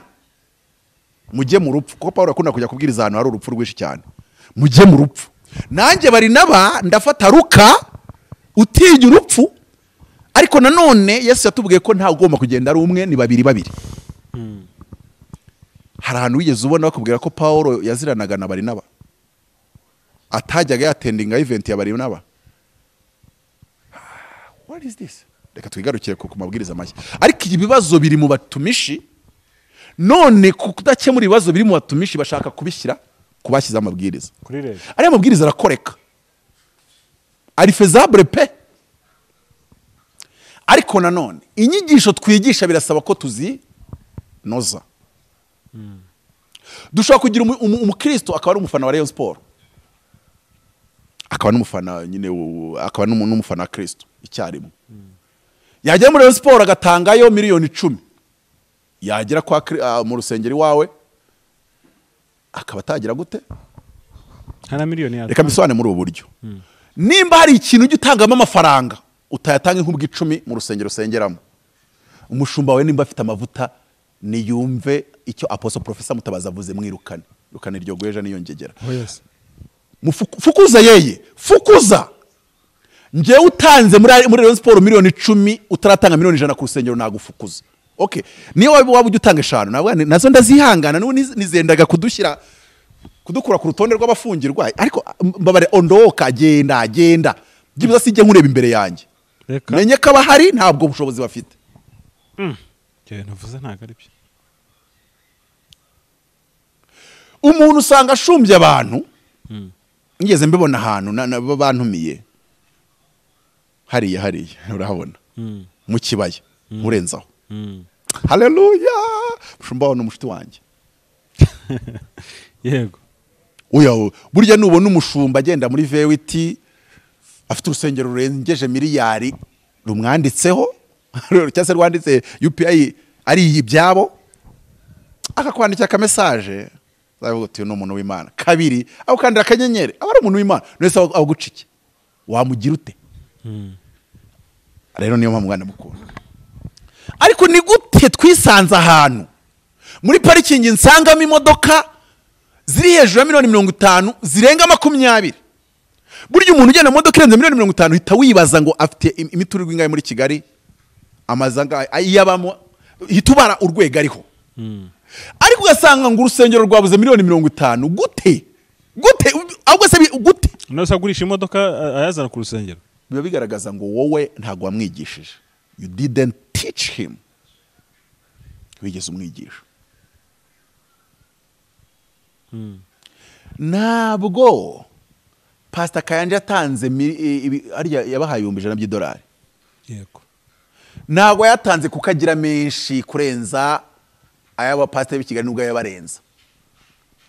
[SPEAKER 1] mujye mu rupfu, kuko Paulo akunda kujya kubwiriza ahantu hari urupfu rwinshi cyane. Mujye mu rupfu. Nanjye Barinaba ndafata Luka utinya urupfu, ariko nanone Yesu yatubwiye ko nta ugomba kugenda ari umwe, ni babiri. Hari ahantu wigeze ubona bakubwira ko Paulo yaziranaga na Barinaba atajyaga yatendinga event ya Barinaba? What is this? Reka twigarukire ku mabwiriza mashya. Ariko ibibazo biri mu batumishi, none kudakemura ibibazo biri mu batumishi bashaka kubishyira kubashyiza amabwiriza. Ari amabwiriza arakoreka, ari faisable pe, ariko nanone inyigisho twigisha birasaba ko tuzinoza. Dushobora kugira umukristo akaba ari umufana wa Rayon Sport, akaba n'umufana nyine, akaba n'umufana wa Kristo icyarimwe. Yagera muri Rayon Sport agatangayo miliyoni 10, yagera kwa mu rusengero wawe akaba atagira gute
[SPEAKER 2] hana miliyoni ya.
[SPEAKER 1] Reka bisobanure muri ubu buryo. Nimba hari ikintu ujye utangamo amafaranga utayatanga nk'ubwo 10 mu rusengero usengeramo, umushumba we nimba afite amavuta niyumve icyo Apostle Professor Mutabazi avuze, mwirukane iryo gweja niyo ngegera.
[SPEAKER 2] Oh yes.
[SPEAKER 1] Fukuza yeye, fukuza. Nje utanze muri Rayon Sport miliyoni 10 utaratanga miliyoni 100 ku rusengero nagufukuza. Okay, niyo waba ujye utanga 5 nazo ndazihangana nizendaga kudukura ku rutonde rw'abafungirwa, ariko mbabare ondoka genda gibuza sije nkureba imbere yanjye. Menye ko abahari ntabwo bushobozi bafite.
[SPEAKER 2] Navuze ntago ari byo.
[SPEAKER 1] Umuntu usanga ashumbye abantu. Ngeze mbibona ahantu bantumiye hariya urahabona mu kibaya murenzaho. Haleluya, mushumba wa n'umushiti wanjye.
[SPEAKER 2] Yego.
[SPEAKER 1] Oya, burya nubona umushumba agenda muri VWT afite urusengero rurengeje miliyari rumwanditseho cyase rwanditse UPI ari ibyabo, akakwandikira ka message zavuga uti no umuntu w'Imana. Kabiri aho kandira akanyenyeri aba ari umuntu w'Imana, nese agucike wamugira ute? Rero niyo mpamvu mwana mukuru. Ariko ni gute twisanze ahantu muri parikingi nsangamo imodoka ziri hejuru ya miliyoni 50 zirenga 20? Burya umuntu ugenda modoka irenze miliyoni 50 hita wibaza ngo afite imiturirwa ingahe muri Kigali, amazanga ayabamo, hitubara urwego ariho. Ariko ugasanga ngo urusengero rwabuze miliyoni 50. Gute ahubwo se gute
[SPEAKER 2] nose agurisha imodoka ayazana ku rusengero?
[SPEAKER 1] Biba bigaragaza ngo wowe ntago wamwigishije, you didn't teach him. Wigeze umwigisha. Nabwo Pastor Kayanja yatanze ariya yabahaye $100,000.
[SPEAKER 2] Yego.
[SPEAKER 1] Ntabwo yatanze kukagira menshi kurenza ayaba pastor b'Kigali nubwo yabarenza.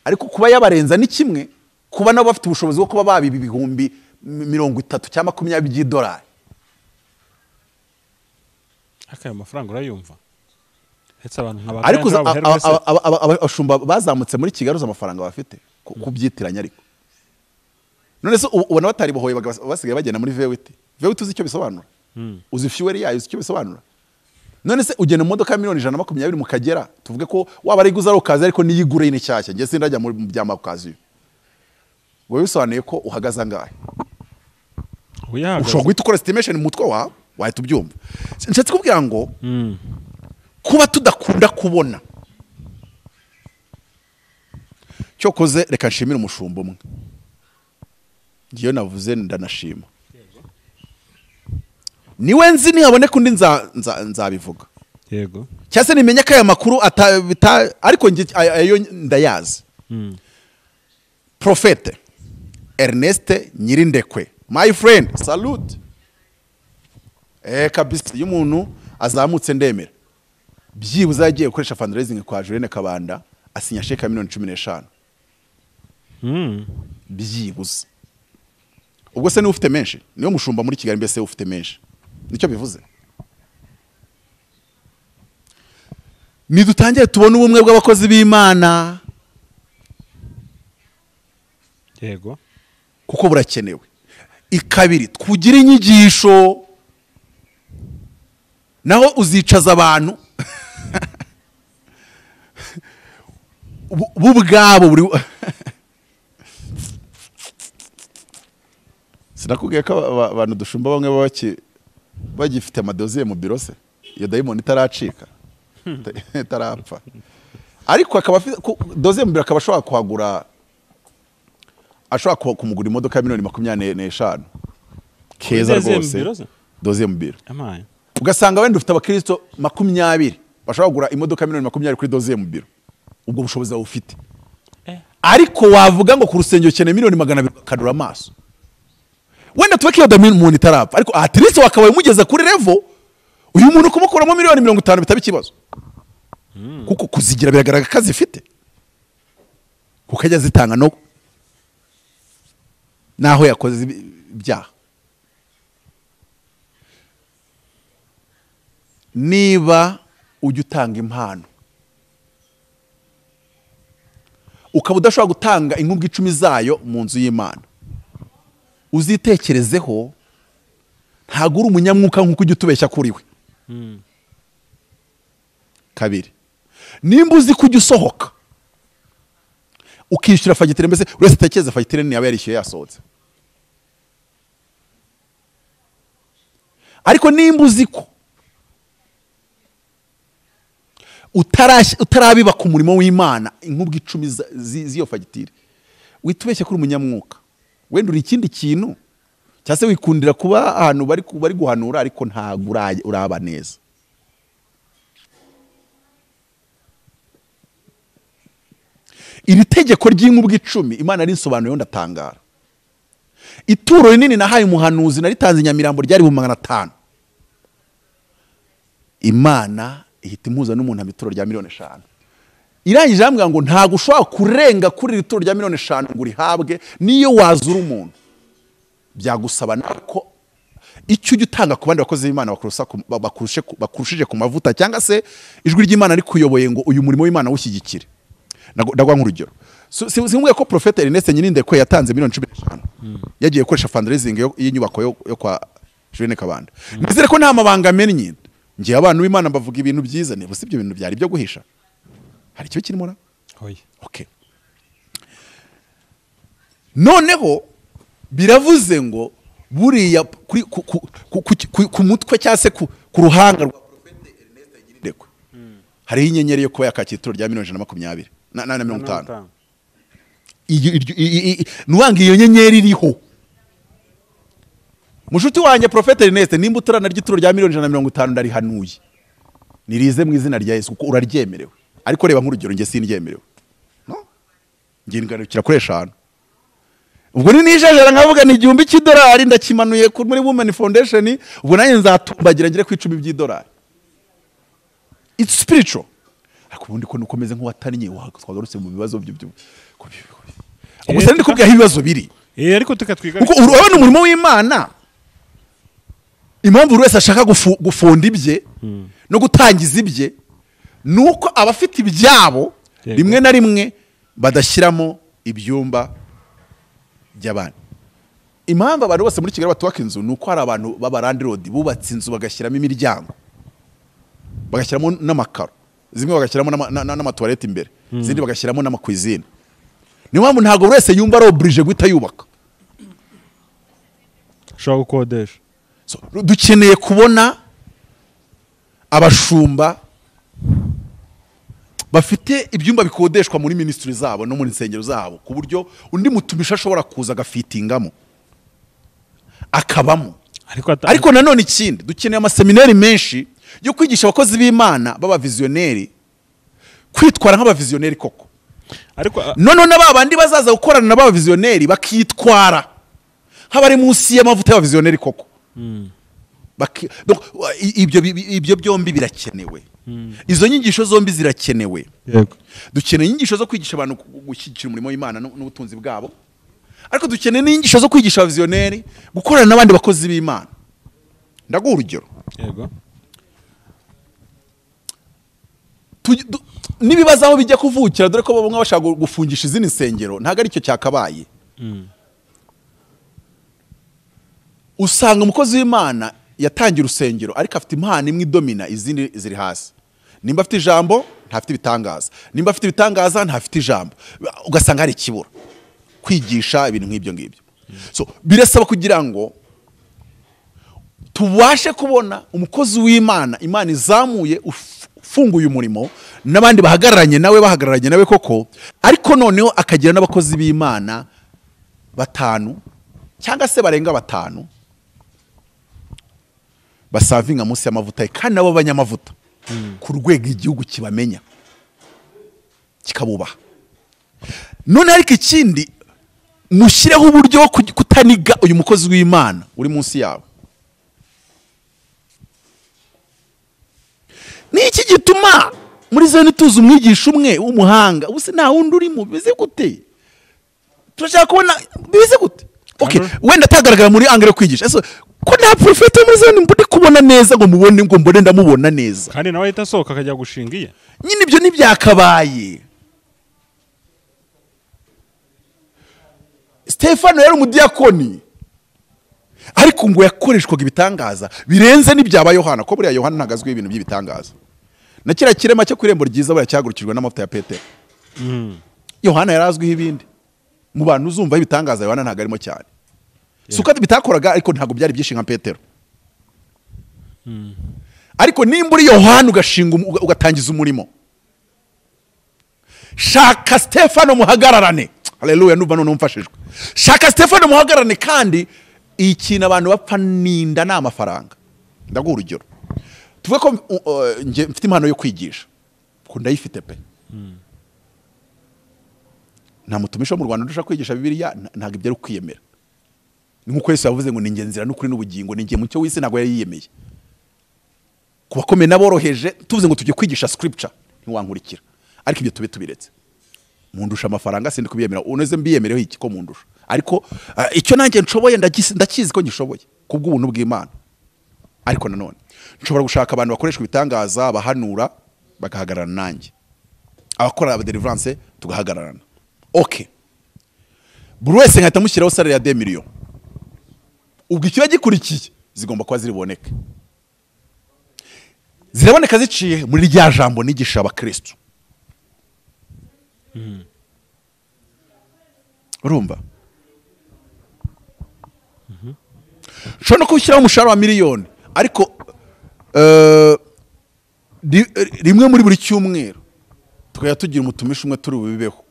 [SPEAKER 1] Ariko kuba yabarenza ni kimwe, kuba nabo bafite ubushobozi bwo kuba babiba $30,000 cyangwa $20,000.
[SPEAKER 2] akayo mafaranga urayumva hetse abantu nk'abaganga
[SPEAKER 1] ariko abashumba bazamutse muri Kigali uza amafaranga bafite kubyitiranya ariko none se ubona batari bohoye basigaye bagenda muri VWT uzi icyo bisobanura uzi fuel yayo uzi icyo bisobanura none se ugenda mu modoka miliyoni 120 mu Kagera tuvuge ko waba ari guza rokazi ariko niyigure ine cyashya nge sindajya mu byama kazi wowe bisobanuye ko uhagaze angahe ushobora guhita ukora estimation mu mutwe wawe wahita ubyumva nshatse kubwira ngo kuba tudakunda kubona cyokoze reka nshimire umushumba umwe ngiyo navuze ndanashima niwe nzi nihaboneka undi nzabivuga
[SPEAKER 2] yego
[SPEAKER 1] cyase nimenya ko aya makuru ariko ayo ndayazi Prophete Ernest Nyirindekwe my friend salute kabisa iyo umuntu azamutse ndemera byibuze yagiye gukoresha fundraising kwa Julienne Kabanda asinya sheka miliyoni 15 byibuze ubwo se ni ufite menshi niyo mushumba muri Kigali mbese ufite menshi nicyo bivuze nidutangiye tubona ubumwe bw'abakozi b'Imana
[SPEAKER 2] yego
[SPEAKER 1] kuko burakenewe ikabiri twugira inyigisho naho uzicaza abantu bubwabo buri sinakubwiye ko abantu dushumba bamwe bagifite amadoziye mu biro se iyo dayimoni itaracika itarapfa ariko akaba doziye mu biro akaba ashobora kuhagura ashobora kumugura imodoka ya miliyoni 25 keza rwose doziye mu biro ugasanga wenda ufite abakristo 20 bashobora kugura imodoka miliyoni 20 kuri doziye mu biro ubwo bushobozi ufite ariko wavuga ngo ku rusengero cyane miliyoni 200 kadura amaso wenda tubeke iyo umuntu itarapfa ariko at least wakabaye umugeza kuri level uyu muntu kumukuramo miliyoni 50 bitaba ikibazo kuko kuzigira biragaragara ko azifite kuko ajya zitanga no naho yakoze ibyaha niba ujya utanga impano ukaba udashobora gutanga inkubwe 10 zayo mu nzu y'Imana uzitekerezeho ntago uri umunyamwuka nk'uko ujya utubeshya kuri we kabiri nimba uzi kujya usohoka ukishyura fagitire mbese uretse tekereza fagitire ni yaba yarishyuye yasohotse ariko nimba uzi ko utarabiba ku murimo w'Imana inkubwe 10 z'iyo fagitire witubeshye kuri umunyamwuka wenda uri ikindi kintu cyase wikundira kuba ahantu bari guhanura ariko ntago uraba neza iri tegeko ry'inkubwe 10 Imana rinsobanuye ndatangara ituro rinini nahaye umuhanuzi naritanze Nyamirambo ryari 500 Imana ihita impuza n'umuntu amituro rya miliyoni 5 irangije ambwa ngo ntago ushobora kurenga kuri rituro rya miliyoni 5 ngo rihabwe niyo wazura umuntu byagusaba nako icyo ujya utanga ku bandi bakozi b'Imana bakurushije ku mavuta cyangwa se ijwi ry'Imana ari kuyoboye ngo uyu murimo w'Imana wushyigikire ndagwa nk'urugero simubwiye ko Prophete Ernest Nyirindekwe yatanze miliyoni 15 yagiye gukoresha fundraising y'inyubako yo kwa Julienne Kabanda nizere ko nta mabanga amenye ngiye abantu b'Imana bavuga ibintu byiza ne bose ibyo bintu byari byo guhisha hari icyo kirimo na okay noneho biravuze ngo buriya ku mutwe cyase ku ruhanga rwa Prophete Ernest Nyirindekwe hari inyenyeri yo kuba yakakitiro rya 120 na 50 nuwanga iyo nyenyeri iriho mushuti wanjye Prophete Ernest nimba utarana ry'ituro rya 150 ndarihanuye nirize mu izina rya Yesu kuko uraryemerewe ariko reba nk'urugero nge sinryemerewe no ngiye ngarukira kuri 5 ubwo ni nijajara nkavuga ni $1000 ndakimanuye muri Women Foundation ubwo nanjye nzatumbagira ngire ku $10 it's spiritual ariko ubundi ko nukomeze nk'uwatannye twagarutse mu bibazo byo ubwo se ndi kubwira ibibazo biri
[SPEAKER 2] ariko tukatwiga
[SPEAKER 1] kuko urabona umurimo w'Imana impamvu buri wese ashaka gufunda ibye no gutangiza ibye nuko abafite ibyabo rimwe na rimwe badashyiramo ibyumba by'abandi. Impamvu abantu bose muri Kigali batubaka inzu nuko hari abantu b'abarandirodi bubatse inzu bagashyiramo imiryango, bagashyiramo n'amakaro, zimwe bagashyiramo n'amatoilette imbere, izindi bagashyiramo n'amakwizine. Niyo mpamvu ntabwo buri wese yumva ari oblige guhita yubaka.
[SPEAKER 2] ushobora gukodesha.
[SPEAKER 1] Dukeneye kubona abashumba bafite ibyumba bikodeshwa muri ministry zabo no muri nsengero zabo, ku buryo undi mutumisha ashobora kuza agafitingamo akabamo. Ariko nanone ikindi, dukeneye amaseminari menshi yo kwigisha abakozi b'Imana baba visionnaire kwitwara nk'aba visionnaire koko. None n'abandi bazaza gukorana n'aba visionnaire bakitwara nk'abari munsi y'amavuta y'aba visionnaire koko. Ibyo byombi birakenewe. Izo nyigisho zombi zirakenewe. Dukeneye inyigisho zo kwigisha abantu gushyigikira umurimo w'Imana n'ubutunzi bwabo, ariko dukeneye n'inyigisho zo kwigisha abavizioneri gukorana n'abandi bakozi b'Imana. Ndaguha urugero. Nibibaza aho bijya kuvukira, dore ko bamwe bashaka gufungisha izindi nsengero, ntago ari cyo cyakabaye. Usanga umukozi w'Imana yatangira urusengero ariko afite impano imwe idomina, izindi ziri hasi. Nimba afite ijambo ntafite ibitangaza, nimba afite ibitangaza ntafite ijambo, ugasanga hari ikibura kwigisha ibintu nk'ibyo ngibyo. So birasaba kugira ngo tubashe kubona umukozi w'Imana Imana izamuye ufunguye umurimo n'abandi bahagararanye nawe koko, ariko noneho akagira n'abakozi b'Imana 5 cyangwa se barenga 5 basavinga munsi y'amavuta, kandi nabo banyamavuta ku rwego igihugu kibamenya kikabubaha. None ariko ikindi, mushireho uburyo bwo kutaniga uyu mukozi w'Imana uri munsi yawe. Niki gituma muri zone tuzi umwigisha umwe w'umuhanga ubuse nta wundi urimo, bize gute? Turashaka kubona bize gute? Okay, wenda tagaragara muri angere kwigisha. Ko nta profeta muri zone mbone kubona neza ngo mubone ngo mbone ndamubona neza.
[SPEAKER 2] Kandi nawe ahita asohoka akajya gushingiye.
[SPEAKER 1] Nyine ibyo nibyakabaye. Stefano yari umudiyakoni, ariko ngo yakoreshwaga ibitangaza birenze n'ibyaba Yohana, ko buriya Yohana ntagazwe ibintu by'ibitangaza. Na kira kirema cyo kurembo ryiza buriya cyagurukirwa n'amavuta ya Petero. Yohana yarazwiho ibindi. Mu bantu uzumva ibitangaza Yohana ntago arimo cyane. Suka bitakoraga ariko ntago byari byinshi nka Petero. Ariko nimba uri Yohana ugashinga ugatangiza umurimo, shaka Stefano muhagararane. Haleluya, numva none umfashijwe. Shaka Stefano muhagararane, kandi ikintu abantu bapfa ninda na amafaranga. Ndaguha urugero. Tuvuge ko nje mfite impano yo kwigisha, ko ndayifite pe. Nta mutumisha mu Rwanda ndusha kwigisha Bibiliya, ntago ibyo ari kwiyemera. Ni nkuko Yesu yavuze ngo ningenzira n'ukuri n'ubugingo, ningiye mu cyo wise ntago yayiyemeye. Kubakomeye naboroheje tuvuze ngo tujye kwigisha scripture ntiwankurikira, ariko ibyo tube tubiretse. Mundusha amafaranga sindi kubiyemera, uneze mbiyemereho iki ko mundusha, ariko icyo nanjye nshoboye ndakizi ko ngishoboye kubw'ubuntu bw'Imana. Ariko nanone nshobora gushaka abantu bakoreshwa ibitangaza, bahanura bagahagararana nanjye, abakora aba deliverance tugahagararana. Okay, buri wese nkahita mushyiraho salary ya 2 millions. Ubwo ikiba gikurikiye zigomba kuba ziriboneka, ziraboneka ziciye muri rya jambo nigisha abakristo. Urumva? Shona ko ushyiraho umushahara wa miliyoni, ariko rimwe muri buri cyumweru tukajya tugira umutumisha umwe turi bubibeho,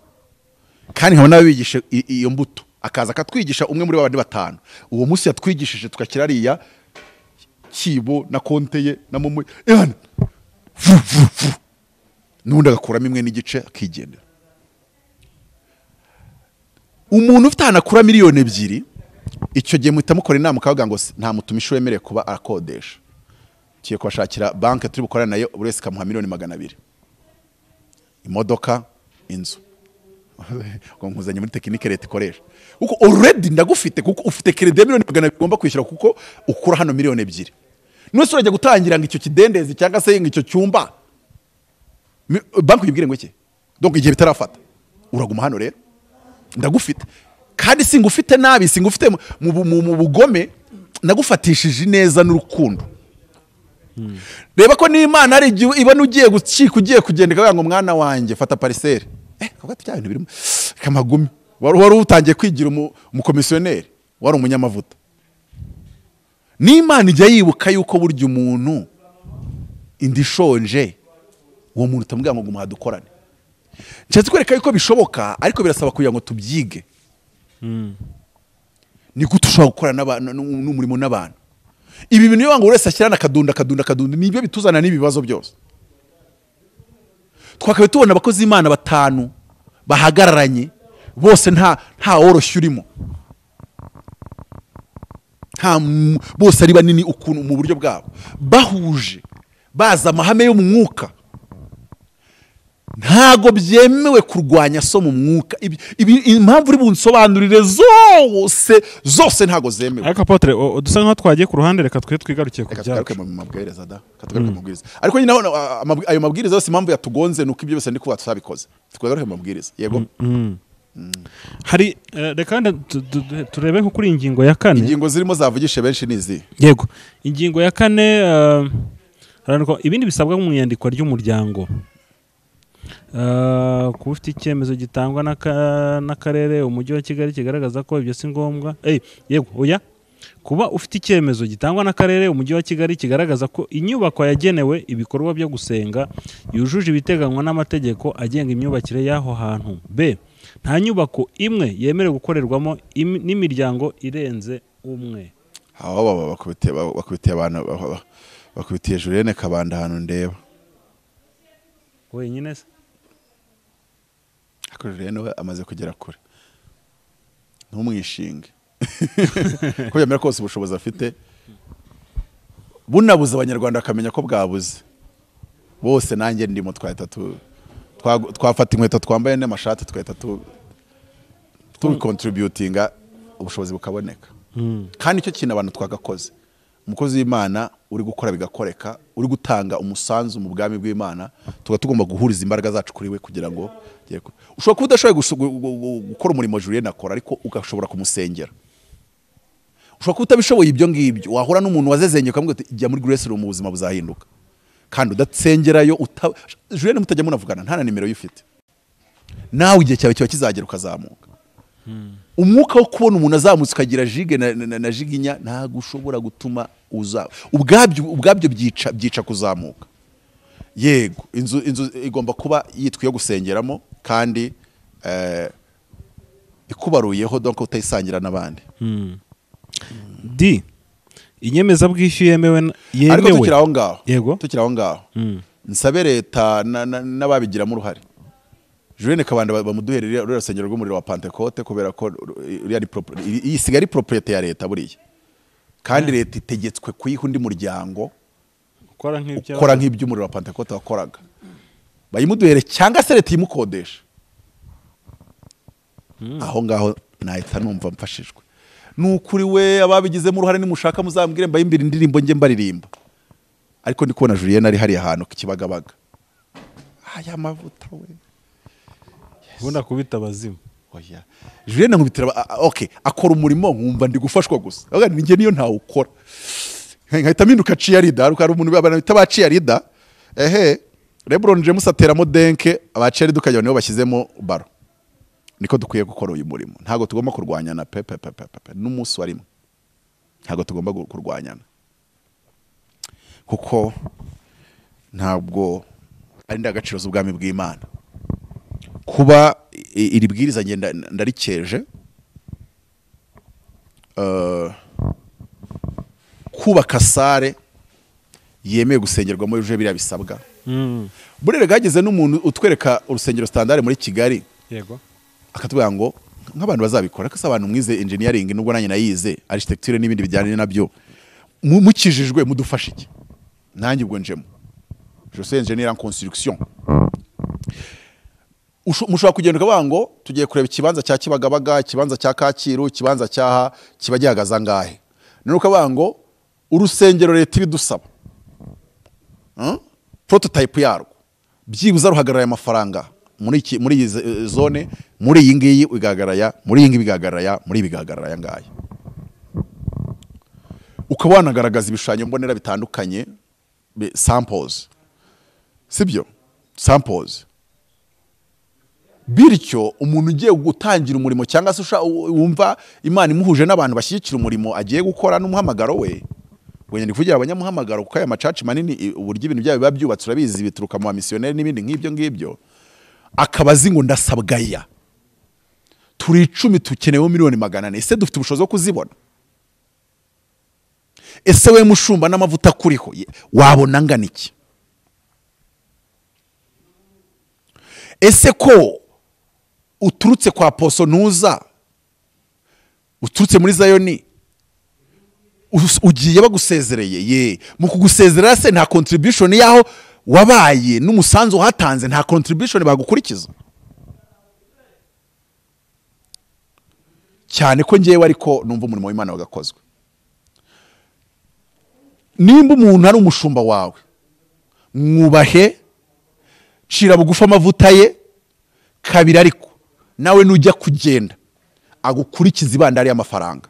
[SPEAKER 1] kandi nkabona abigisha iyo mbuto, akaza akatwigisha umwe muri babandi 5. Uwo munsi yatwigishije tukakirariya kibo na konte ye na momo nundi agakuramo imwe n'igice akigendera. Umuntu ufite hanakura miliyoni 2, icyo gihe muhita mukora inama kavuga ngo nta mutumisha wemereye kuba akodesha. Kiye kwashakira banke turi bukorana nayo, buri wese kamuha miliyoni 200. Imodoka, inzu. Ngo nkuzanye muri tekinike leta ikoresha. Kuko already ndagufite, kuko ufite credit miliyoni 200 ugomba kwishyura, kuko ukura hano miliyoni 2. nose urajya gutangira ngo icyo kidendezi cyangwa se ngo icyo cyumba banki uyibwire ngo iki donc igihe bitarafata uraguma hano rero ndagufite kandi singufite nabi singufite mu bugome nagufatishije neza n'urukundo reba ko n'Imana ari ibona ugiye gucika ugiye kugenda ikavuga ngo mwana wanjye fata parcelle kavuga ati cyane birimo kamagumi wari utangiye kwigira umukomisiyoneri wari umunyamavuta n'Imana ijya yibuka yuko burya umuntu indishonje uwo muntu utamubwira ngo gumuha dukorane nshatse kwereka yuko bishoboka ariko birasaba kugira ngo tubyige ni gute ushobora gukora n'umurimo n'abantu ibi bintu iyo ngo wese ashyirana akadunda nibyo bituzana n'ibibazo byose twakabe tubona abakozi Imana 5 bahagararanye bose nta woroshye urimo bose ari banini ukuntu mu buryo bwabo bahuje baza amahame yo mu mwuka ntago byemewe kurwanya so mu mwuka impamvu uri bunsobanurire zose ntago zemewe
[SPEAKER 2] ariko apotre dusa nkaho twagiye ku ruhande reka twigarukiye ku byacu
[SPEAKER 1] mu mabwiriza katugaruke mu mabwiriza ariko nyine ayo mabwiriza yose impamvu yatugonze nuko ibyo byose ndi kuba twabikoze twagaruke mu mabwiriza yego
[SPEAKER 2] hari reka turebe nko kuri ingingo ya 4
[SPEAKER 1] ingingo zirimo zavugishe benshi nizi
[SPEAKER 2] yego ingingo ya 4 haraniko ibindi bisabwa mu nyandiko ry'umuryango kuba ufite icyemezo gitangwa n'akarere umujyi wa Kigali kigaragaza ko ibyo si ngombwa yego oya kuba ufite icyemezo gitangwa n'akarere umujyi wa Kigali kigaragaza ko inyubako yagenewe ibikorwa byo gusenga yujuje ibiteganywa n'amategeko agenga imyubakire y'aho hantu b nta nyubako imwe yemerewe gukorerwamo n'imiryango irenze umwe
[SPEAKER 1] aho bakubitiye abantu bakubitiye Julienne Kabanda ahantu ndeba
[SPEAKER 2] wenyine se
[SPEAKER 1] Julienne amaze kugera kure ntumwishinge ko yamera kose ubushobozi afite bunabuze abanyarwanda akamenya ko bwabuze bose nanjye ndimo twafata inkweto twambaye n'amashati twahita tubicontributinga ubushobozi bukaboneka kandi icyo kintu abantu twagakoze umukozi w'Imana uri gukora bigakoreka uri gutanga umusanzu mu bwami bw'Imana tugomba guhuriza imbaraga zacu kuri we kugira ngo ushobora kuba udashoboye gukora umurimo Julienne akora ariko ugashobora kumusengera ushobora kuba utabishoboye ibyo ngibyo wahura n'umuntu wazezenye ukamubwira ati jya muri Grace mu buzima buzahinduka kandi udatsengerayo Julienne mutajya munavugana nta na nimero y'ufite nawe igihe cyawe kiba kizagera ukazamuka umwuka wo kubona umuntu azamutse ukagira jige na jiginya ntago ushobora gutuma ubwabyo byica kuzamuka yego inzu igomba kuba yitwa yo gusengeramo kandi ikubaruyeho donc utayisangira n'abandi
[SPEAKER 2] d inyemezabwishyu yemewe
[SPEAKER 1] ariko tukiri aho ngaho
[SPEAKER 2] nsabe
[SPEAKER 1] leta n'ababigiramo uruhare Julienne Kabanda bamuduherera urusengero rw'Umuriro wa Pentekote kubera ko isigaye ari propriete ya leta buriya kandi leta itegetswe kuyiha undi muryango ukora nk'ibyo Umuriro wa Pentekote wakoraga bayimuduhere cyangwa se leta imukodesha aho ngaho nahita numva mfashijwe nukuri we ababigizemo uruhare nimushaka muzambwire mbayimbira indirimbo nge mbaririmba ariko ndi kubona Julienne ari hari ahantu kibagabaga aya mavuta we
[SPEAKER 2] ubona kubita abazimu
[SPEAKER 1] oya Julienne nkubitira akora umurimo nkumva ndi gufashwa gusa ahubwo ninjye niyo ntawe ukora nkahita mpinduka cheerleader ariko hari umuntu abantu bita ba cheerleader LeBron James ateramo denke abaceri dukajya nibo bashyizemo baro niko dukwiye gukora uyu murimo ntago tugomba kurwanyana pepe n'umunsi warimo ntago tugomba kurwanyana kuko ntabwo ari ndagaciro z'ubwami bw'Imana kuba iri bwiriza ngenda ndarikeje kubaka sare yemeye gusengerwamo yuje biriya bisabwa burere gageze n'umuntu utwereka urusengero standard muri Kigali
[SPEAKER 2] yego
[SPEAKER 1] akatubwira ngo nk'abantu bazabikora ko abantu mwize engineering nubwo nanjye nayize architecture n'ibindi bijyanye nabyo mukijijwe mudufasha iki nanjye ubwo njemo je suis ingénieur en construction mushobora kugenda ukavuga ngo tugiye kureba ikibanza cya Kibagabaga ikibanza cya Kacyiru ikibanza cyaha kiba gihagaza ngahe none ukavuga ngo urusengero leta ibidusaba prototype yarwo byibuze ruhagarara amafaranga muri iyi zone, muri iyi ngiyi bigagaraya, muri iyi ngiyi bigagaraya, muri ibi bigagaraya ngaya, ukaba wanagaragaza ibishushanyo mbonera bitandukanye, samples, sibyo, samples. Bityo umuntu ugiye gutangira umurimo cyangwa se wumva Imana imuhuje n'abantu bashyigikira umurimo agiye gukora n'umuhamagaro we, wenda ndi kugira abanyamuhamagaro kuko aya macaci manini uburyo ibintu byabo biba byubatse urabizi bituruka mu bamisiyoneri n'ibindi nk'ibyo, akaba azi ngo ndasabwaya turi 10 tukenewe miliyoni 400, ese dufite ubushobozi bwo kuzibona? Ese we mushumba n'amavuta kuriho wabona angana iki? Ese ko uturutse kwa Poso Ntuza, uturutse muri Zayoni, ugiye bagusezereye mu kugusezerera se nta contribution yaho wabaye n'umusanzu hatanze, nta contribution bagukurikiza? Cyane ko ngiye ariko numva umurimo w'Imana wagakozwe. Nimba umuntu ari umushumba wawe, mwubahe, cira bugufa amavuta ye, kabiri ariko nawe nujya kugenda agukurikiza ibandari y'amafaranga.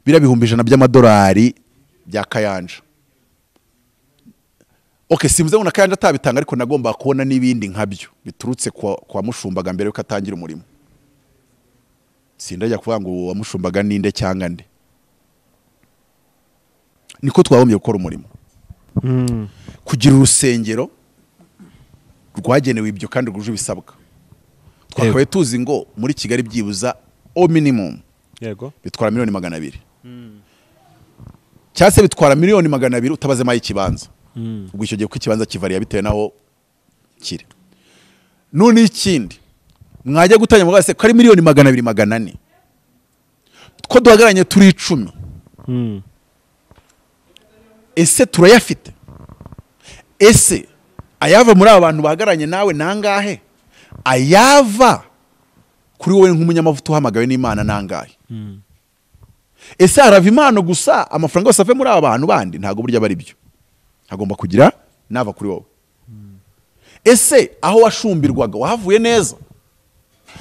[SPEAKER 1] Bira bihumbi 100 by'amadolari bya Kayanja. Okay, simvuze ngo na Kayanja atabitanga, ariko nagomba kubona n'ibindi nkabyo biturutse kwa mushumbaga mbere yuko atangira umurimo. Sindajya kuvuga ngo wamushumbaga ninde cyangwa nde. Niko twagombye gukora umurimo. Kugira urusengero rwagenewe ibyo kandi rwuje ibisabwa. Twakabaye tuzi ngo muri Kigali byibuza au minimum
[SPEAKER 2] yego
[SPEAKER 1] bitwara miliyoni 200. Cyase bitwara miliyoni 200 utabaze mayi kibanza. Ubwo icyo gihe ko ikibanza kivariya bitewe naho kiri. None ikindi mwajya gutanya mu gase ko ari miliyoni 200 400. Two duhagaranye turi 10. Ese turayafite? Ese ayava muri abantu bahagaranye nawe nangahe? Ayava kuri wowe nk'umunyamavuta uhamagawe n'Imana nangahe? Ese arava impano gusa amafaranga yose ave muri abantu bandi? Ntago burya bari byo. Hagomba kugira nava kuri wowe. Ese aho washumbirwaga wahavuye neza?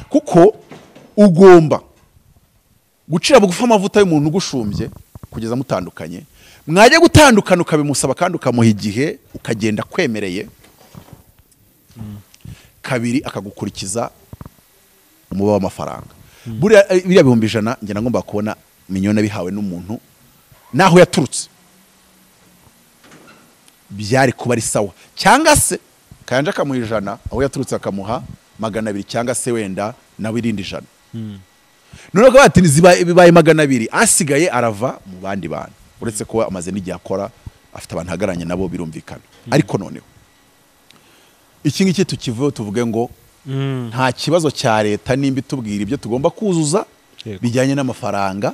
[SPEAKER 1] Kuko ugomba gucira bugufa amavuta y'umuntu ugushumbye kugeza mutandukanye. Mwajya gutandukana ukabimusaba kandi ukamuha igihe ukagenda kwemereye, kabiri akagukurikiza umuba w'amafaranga. Biriya bihumbi 100 njye nagomba kubona miliyoni bihawe n'umuntu naho yaturutse, byari kuba ari sawa. Cyangwa se Kayanja akamuha 100 aho yaturutse akamuha 200, cyangwa se wenda nawe irindi 100. None ko bati bibaye 200 asigaye arava mu bandi bantu, uretse ko amaze n'igihe akora afite abantu hagaranye nabo birumvikana. Ariko noneho iki ngiki tukivuye tuvuge ngo nta kibazo cya leta nimba itubwira ibyo tugomba kuzuza bijyanye n'amafaranga.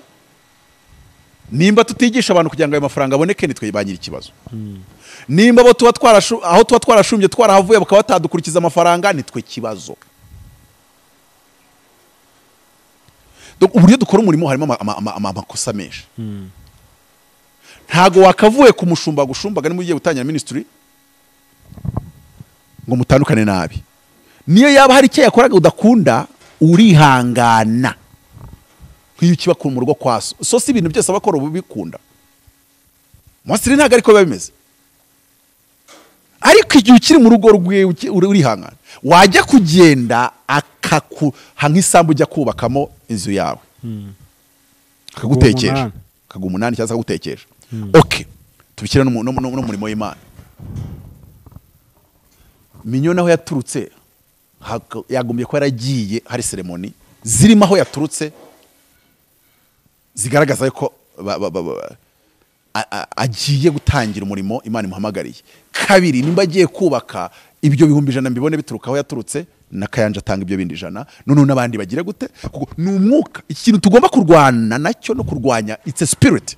[SPEAKER 1] Nimba tutigisha abantu kugira ngo ayo mafaranga aboneke nitwe bagira ikibazo. Nimba bo aho tuba twarashumbye twarahavuye bakaba batadukurikiza amafaranga nitwe kibazo. Donc uburyo dukora umurimo harimo amakosa menshi. Ntago wakavuye ku mushumba gushumbaga ni mugiye gutangira ministry ngo mutandukane nabi. Niyo yaba hari icyo yakoraga udakunda urihangana. Nk'iyo kiba ku rugo kwaso. So si ibintu byose abakora ubikunda. Mwasiri ntago ariko biba bimeze. Ariko igihe ukiri mu rugo rwe urihangana. Wajya kugenda akakuha nk'isambu ujya kubakamo inzu yawe. Akagutekesha. Akagumunani cyangwa akagutekesha. Okay. Tubikira no murimo w'Imana. Miliyoni aho yaturutse yagombye ko yaragiye hari ceremony zirimo aho yaturutse zigaragaza ko agiye gutangira umurimo Imana imuhamagariye. Kabiri nimba agiye kubaka ibyo bihumbi 100 mbibone bituruka aho yaturutse na Kayanja atanga ibyo bindi 100 none n'abandi bagira gute? Kuko ni umwuka, ikintu tugomba kurwana nacyo no kurwanya, it's a spirit.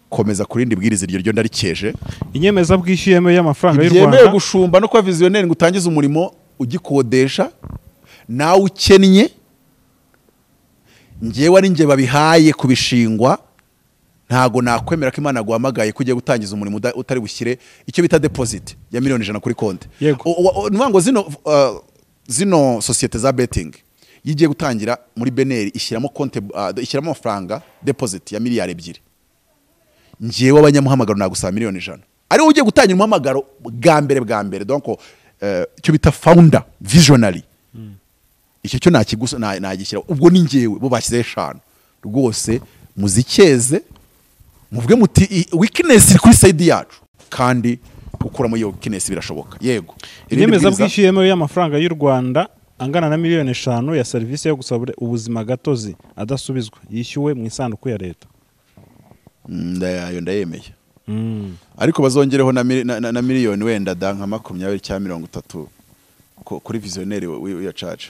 [SPEAKER 1] Komeza kurindi bwiriza iryo ndarikeje.
[SPEAKER 2] Inyemeza bwishyuyemo y'amafaranga y'u Rwanda.
[SPEAKER 1] Yemewe gushumba no kwa visionnaire ngutangiza umurimo ugikodesha nawe ukennye. njyewe ari njye babihaye kubishingwa ntago nakwemera ko Imana guhamagaye kujya gutangiza umurimo utari bushyire icyo bita deposit ya miliyoni 100 kuri konti. Ngo zino societe za betting yigiye gutangira muri Beneri ishyiramo konti ishyiramo amafaranga deposit ya miliyari 2. Njyewe abanyamuhamagaro nagusaba miliyoni 100. Ari ugiye gutangira umuhamagaro bwa mbere donc cyo bita founder visionary. Icyo cyo nagishyira ubwo ni njyewe bo bashyize 5 rwose muzikeze muvuge muti weakness iri kuri side yacu kandi gukuramo iyo weakness birashoboka. Yego
[SPEAKER 2] inyemeza bwishyuyemo y'amafaranga y'u Rwanda angana na miliyoni 5 ya service yo gusaba ubuzima gatozi adasubizwa yishyuwe mu isanduku ya leta.
[SPEAKER 1] Ndayo ndayemeye. Ariko bazongereho na miliyoni wenda da nka 20 cyangwa 30 kuri visionnaire ya charge.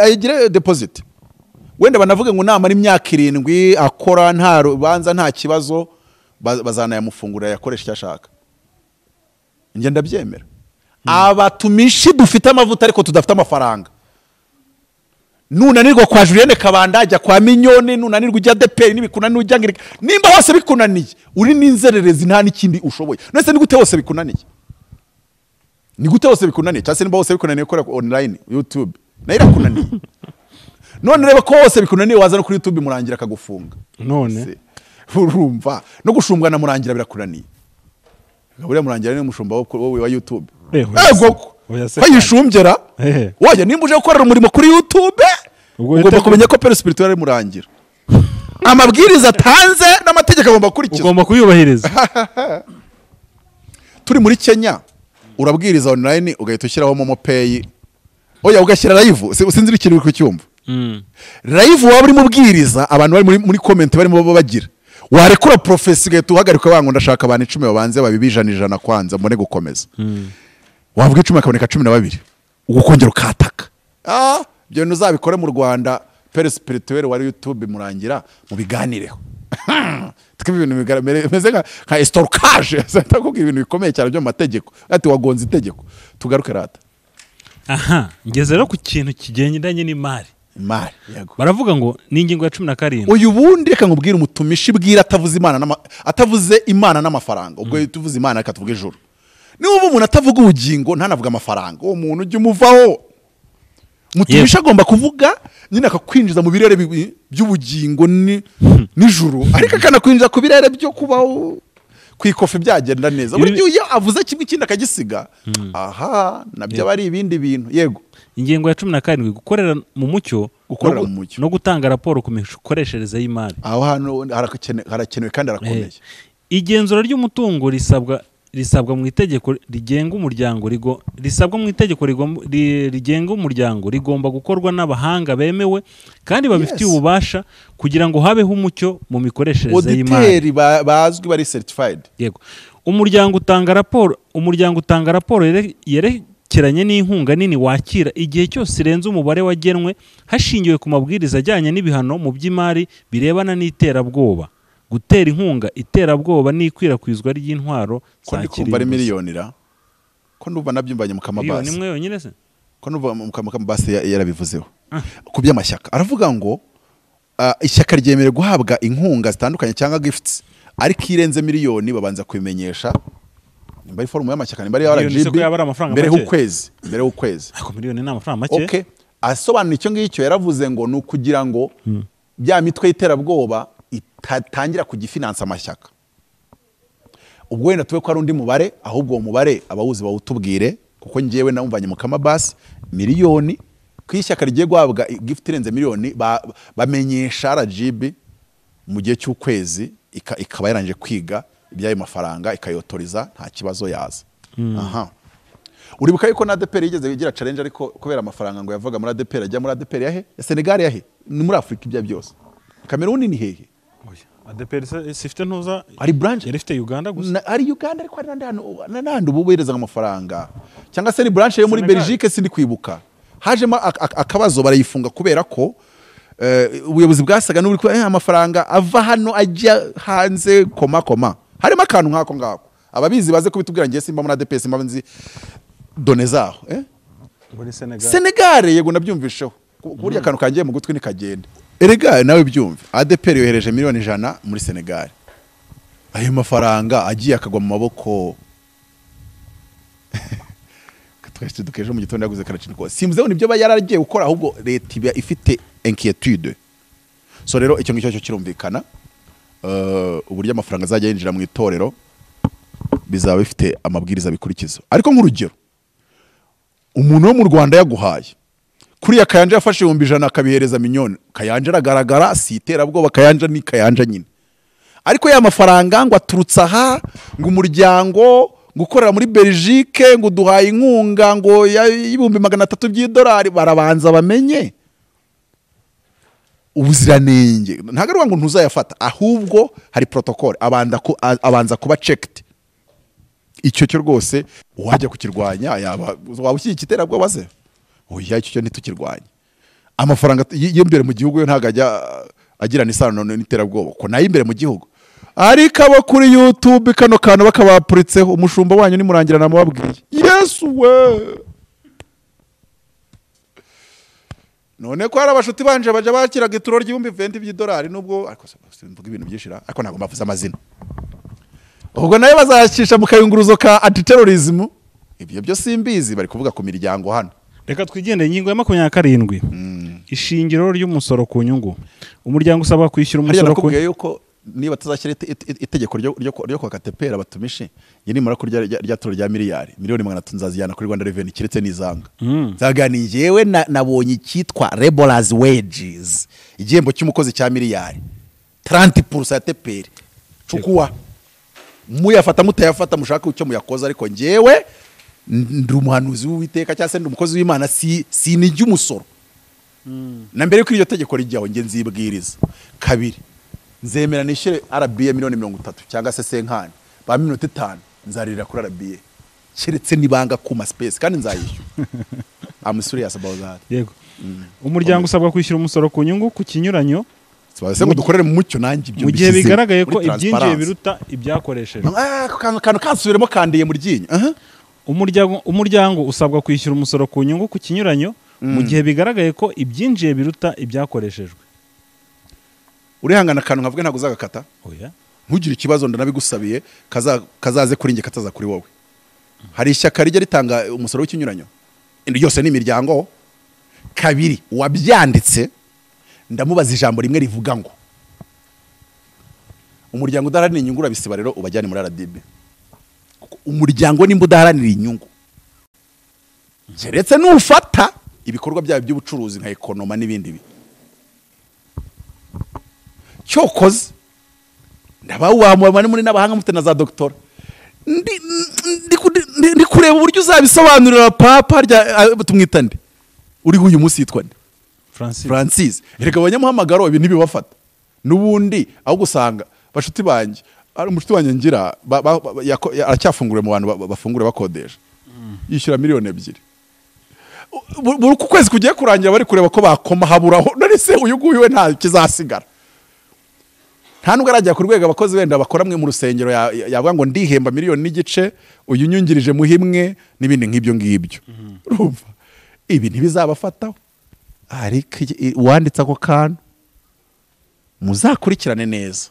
[SPEAKER 1] Ayigire deposit. Wenda banavuga ngo nama ari imyaka 7 akora nta rubanza nta kibazo bazana yamufungura yakoresha cyashaka. Nje ndabyemera. Abatumishi dufite amavuta ariko tudafite amafaranga. Nunanirwa kwa Julienne Kabanda ajya kwa Miliyoni, nunanirwa ujya DPR nibikunaniye ujyangirika. Nimba hose bikunaniye, uri n'inzererezi nta n'ikindi ushoboye. Nese ni gute hose bikunaniye? Ni gute hose bikunaniye? Cyase nimba hose bikunaniye kora online YouTube. Na irakunaniye. None reba ko hose bikunaniye waza no kuri YouTube murangira akagufunga.
[SPEAKER 2] None
[SPEAKER 1] urumva no gushumbwa na murangira birakunaniye. Buriya murangira ni umushumba wowe wa YouTube. Ego kwayishumbera waje nimba uje gukorera umurimo kuri YouTube ugomba kumenya ko pere spirituel ari murangira. Amabwiriza atanze n'amategeko agomba kurikizwa.
[SPEAKER 2] Ugomba kuyubahiriza.
[SPEAKER 1] Turi muri Kenya urabwiriza online ugahita ushyiraho Momo Pay. Oya ugashyira live usinzira ikintu ku cyumva. Live waba uri mubwiriza abantu bari muri comment barimo bagira. Warekura profesi ugahita uhagarika wangu ndashaka abantu 10 babanze babibijana kwanza mbone gukomeza. Wavuga 10 akaboneka 12 ugukongera ukataka. Byo ntuzabikore mu Rwanda pere spirituel wa YouTube murangira mu biganireho. Twibi ibintu bigameze nka estorcage satakubwira ibintu bikomeye cyane byo mategeko ati wagonze itegeko tugaruke rata.
[SPEAKER 2] Ngeze rero ku kintu kigendanye n'imari.
[SPEAKER 1] Imari yego
[SPEAKER 2] baravuga ngo ni ingingo ya 17.
[SPEAKER 1] Uyu bundi reka ngubwira umutumishi bwira atavuze Imana n'amafaranga ubwo tuvuze Imana reka tuvuge ijuru. Niba umuntu atavuga ubugingo ntanavuga amafaranga uwo muntu ujye umuvaho. Mutumisha agomba kuvuga nyine akakwinjiza mu birere by'ubugingo n'ijuru ariko kana kwinjiza ku birere byo kubaho kwikofe byagenda neza. Buryo iyo avuze kimwe ikindi akagisiga nabyo bari ibindi bintu. Yego
[SPEAKER 2] ingingo ya 17 gukorera mu mucyo no gutanga raporo ku mikoreshereze y'imari.
[SPEAKER 1] Aho hano harakenewe kandi harakomeye.
[SPEAKER 2] Igenzura ry'umutungo risabwa mu itegeko rigenga umuryango rigenga umuryango rigomba gukorwa n'abahanga bemewe kandi babifitiye ububasha kugira ngo habeho umucyo mu mikoreshereze y'imari.
[SPEAKER 1] Auditeri bazwi bari certified.
[SPEAKER 2] Yego umuryango utanga raporo yerekeranye n'inkunga nini wakira igihe cyose irenze umubare wagenwe hashingiwe ku mabwiriza ajyanye n'ibihano mu by'imari birebana n'iterabwoba. Gutera inkunga iterabwoba n'ikwirakwizwa ry'intwaro
[SPEAKER 1] za kirimbuzi. Miliyoni ra ko ndumva nabyumbanye mu kamabasi.
[SPEAKER 2] Ni mwe yonyine se
[SPEAKER 1] ko ndumva mu kamabasi yarabivuzeho ku by'amashyaka. Aravuga ngo ishyaka ryemerewe guhabwa inkunga zitandukanye cyangwa gifts ariko irenze miliyoni babanza kubimenyesha nimba ari forumu y'amashyaka nimba ari RGB mbere y'ukwezi.
[SPEAKER 2] Ako miliyoni ni amafaranga make.
[SPEAKER 1] Okay asobanura icyo ngicyo yaravuze ngo ni ukugira ngo bya mitwe y'iterabwoba itangira kugifinansa amashyaka. Ubwo wenda tube ko ari undi mubare ahubwo uwo mubare abawuzi bawutubwire kuko ngiyewe namvanye mu kamabasi miliyoni kwishyaka rigiye guhabwa gift irenze miliyoni bamenyesha RGB mu gihe cy'ukwezi ikaba yaranje kwiga ibyayo mafaranga ikayotoriza nta kibazo yaza. Uribuka yuko na DPR yigeze igira challenge ariko kubera amafaranga ngo yavuga muri DPR ajya muri DPR yahe ya Senegal yahe ni muri Afrika ibya byose. Cameroon ni hehe?
[SPEAKER 2] ADPR sifite ntuza
[SPEAKER 1] ari branch
[SPEAKER 2] yarifite Uganda gusa.
[SPEAKER 1] Ari Uganda ariko ari nandi ububereza amafaranga. Cyangwa se ni branch yo muri Belgique sindi kwibuka. Hajemo akabazo barayifunga kubera ko ubuyobozi bwasaga n'uri ko amafaranga ava hano ajya hanze koma. Harimo akantu nkako ngako. Ababizi baze kubitubwira ngiye simba muri ADPR simba nzi donné zaho
[SPEAKER 2] muri
[SPEAKER 1] Senegal yego nabyumvisheho burya akantu kangiye mu gutwi nikagende. Erega nawe byumve, ADPR yohereje miliyoni 100 muri Senegal. Ayo mafaranga agiye akagwa mu maboko twese dukeje mu gitondo yaguze karacini ko simvuze nibyo bayaragiye gukora, ahubwo leta iba ifite inquiétude. So rero icyo ngicyo cyo kirumvikana, uburyo amafaranga azajya yinjira mu itorero bizaba bifite amabwiriza bikurikiza. Ariko nk'urugero, umuntu wo mu Rwanda yaguhaye kuriya Kayanja yafashe 100 akabihereza Miliyoni, Kayanja aragaragara si iterabwoba, Kayanja ni Kayanja nyine. Ariko ya mafaranga ngo aturutse aha, ngo umuryango gukorera muri Belgique, ngo duhaye inkunga ngo y'ibihumbi 300 by'idolari, barabanza bamenye ubuziranenge. Ntago ari ngo ntuzayafata, ahubwo hari protocol abanza kuba checked. Icyo cyo rwose wajya kukirwanya, yaba wabushyira iterabwoba se, oya icyo cyo ntitukirwanya. Amafaranga y'imbere mu gihugu yo ntago agira nisano n'iterabwoba, ko nayo imbere mu gihugu. Ariko abo kuri YouTube kano kantu bakabapuritseho, umushumba wanyu ni murangirana mubabwiye. Yesu we, none ko hari abashuti banje baje bakiraga ituro ry'ibihumbi 20 by'idolari, nubwo ariko mvuga ibintu byishira, ariko ntago mbavuze amazina. Ubwo nayo bazashisha mu kayunguruzo ka anti-terrorism. Ibyo byo simbizi, bari kuvuga ku miryango hano.
[SPEAKER 2] Reka twigendeye ingingo ya 27. Ishingiro ry'umusoro ku nyungu. Umuryango usaba kwishyura umusoro ku
[SPEAKER 1] yuko niba tuzashyira itegeko ryo kwa Katepera batumishe, yini mara kurya rya turo rya miliyoni 300 nzazijyana kuri Rwanda Revenue kiretse n'izanga. Zagani jewe nabonye ikitwa laborers wages, igihembo cy'umukozi cya miliyari 30% ya Tepera. Chukua muyafata mutayafata mushaka icyo muyakoza, ariko njewe ndi umuhanuzi w'Uwiteka cyangwa se ndi umukozi w'Imana, si nijya umusoro. Na mbere ko iryo tegeko rijyaho nge nzibwiriza. Kabiri, nzemera nishyire RBA miliyoni 30 cyangwa se senkani ba minute 5 nzarira kuri RBA keretse nibanga kuma space kandi nzayishyura. I'm serious about that.
[SPEAKER 2] Yego. Umuryango usabwa kwishyura umusoro ku nyungu ku kinyuranyo,
[SPEAKER 1] twase ngo dukorere mu mucyo nanjye ibyo
[SPEAKER 2] mu gihe bigaragaye ko ibyinjiye biruta ibyakoresheje.
[SPEAKER 1] Kantu kansubiremo kandiye mu ryinyo.
[SPEAKER 2] Umuryango usabwa kwishyura umusoro ku nyungu ku kinyuranyo mu gihe bigaragaye ko ibyinjiye biruta ibyakoreshejwe.
[SPEAKER 1] Urihangana kantu nkavuga ntago uzagakata.
[SPEAKER 2] Oya.
[SPEAKER 1] Ntugire ikibazo ndanabigusabiye kazaze kuri nge kataza kuri wowe. Hari ishyaka rijya ritanga umusoro w'ikinyuranyo. Indi yose ni imiryango. Kabiri, wabyanditse ndamubaza ijambo rimwe rivuga ngo umuryango udaharanira inyungu urabisiba, rero ubajyane muri RDB. Umuryango nimba udaharanira inyungu, keretse n'ufata ibikorwa byawe by'ubucuruzi nka ekonoma n'ibindi cyokoze ndabawamwe muri n'abahanga mufite na za doctora, ndi kureba uburyo uzabisobanurira papa tumwita nde uri uyu munsi yitwa nde Francis. Reka abanyamuhamagaro ibi ntibibafata nubundi, aho gusanga bashuti banje ari umushiti wanje ngira aracyafungure mu bantu bafungure bakodesha yishyura miliyoni 2. Buri kwezi kugiye kurangira bari kureba ko bakoma haburaho, none se uyu guyu we nta kizasigara. Nta nubwo arajya ku rwego abakozi benda bakora mwe mu rusengero yavuga ngo ndihemba miliyoni n'igice, uyu nyungirije muhimwe n'ibindi nk'ibyo ngibyo. Urumva ibi ntibizabafataho, ariko wanditse ako kantu muzakurikirane neza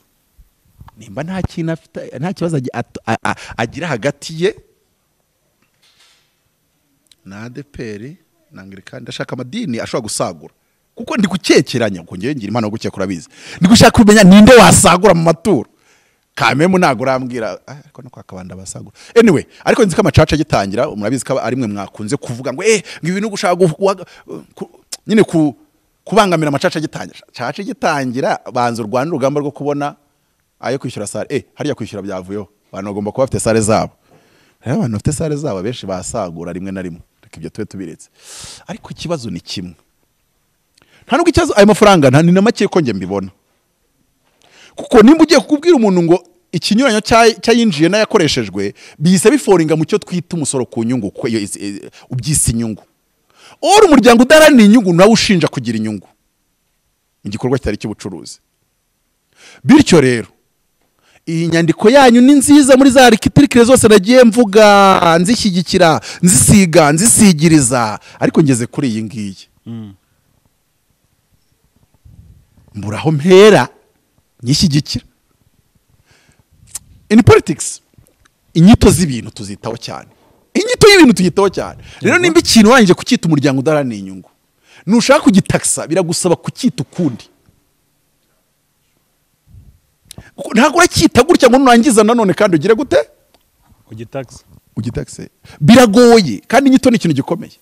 [SPEAKER 1] nimba nta kintu afite, nta kibazo agira hagati ye na ADPR nangirika. Ndashaka amadini ashobora gusagura, kuko ndi gukekeranya ngo ngiye ngira impano yo gukekura bize, ndi gushaka kumenya ninde wasagura mu maturo. Kamemu ntago urambwira ariko no kwa Kabanda basagura. Anyway, ariko nzi ko amacaca gitangira, murabizi ko ari mwe mwakunze kuvuga ngo ibintu gushaka nyine kubangamira amacaca gitangira. Caca gitangira banza Rwanda urugamba rwo kubona ayo kwishyura sale. Hariya kwishyura byavuyeho, abantu bagomba kuba bafite sale zabo. Abantu bafite sale zabo benshi basagura rimwe na rimwe, reka ibyo tube tubiretse. Ariko ikibazo ni kimwe, nta nubwo ikibazo ayo mafaranga ni na make ko nge mbibona, kuko nimba ugiye kukubwira umuntu ngo ikinyuranyo cyayinjiye n'ayakoreshejwe bihise biforinga mu cyo twita umusoro ku nyungu, ubyise inyungu. Ora umuryango udaharanira inyungu nawe ushinja kugira inyungu, igikorwa kitari cy'ubucuruzi. Bityo rero iyi nyandiko yanyu ni nziza muri za arkitekture zose nagiye mvuga nzishyigikira, nzisigiriza, ariko ngeze kuri iyi ngiyi mburaho mpera nyishyigikira. In politics inyito z'ibintu tuzitaho cyane, inyito y'ibintu tuyitaho cyane. Rero nimba ikintu wanje kucyita umuryango udaraniye inyungu, nushaka kugitaksa biragusaba kucyita ukundi. Ntabwo uracyita gutya ngo nurangiza nanone kandi ugire gute ugitakse biragoye, kandi inyito ni ikintu gikomeye.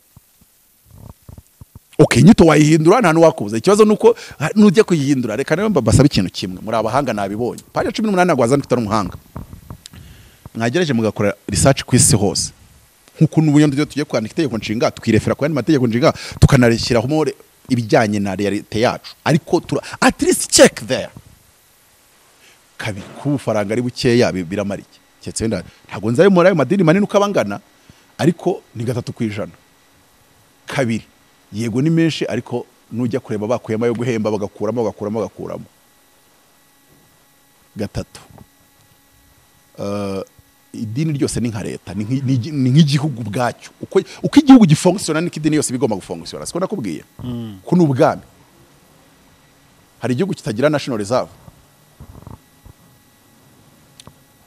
[SPEAKER 1] Okay, inyito wayihindura nta n'uwakubuza. Ikibazo nuko nujye kuyihindura, reka nawe mbasaba ikintu kimwe, muri abahanga nabibonye page 18 nagwa azana tutari umuhanga, mwagerageje mugakora research ku isi hose, nkuko n'ubuyondo byo tugiye kwandika itegeko nshinga tukirefera ku yandi mategeko nshinga tukanarishyiraho more ibijyanye na realite yacu, ariko at least check there. Kabiri, ku faranga ari bukeya biramara iki? Cyetse wenda ntago nzayo muri ayo madini manini ukabangana, ariko ni 3%. Kabiri, yego ni menshi, ariko nujya kureba bakuyemo yo guhemba bagakuramo. Gatatu, idini ryose ni nka leta, ni nk'igihugu bwacyo. Uko igihugu gifunctiona niko idini yose bigomba gufunctiona. Siko nakubwiye ko n'ubwami hari igihugu kitagira national reserve,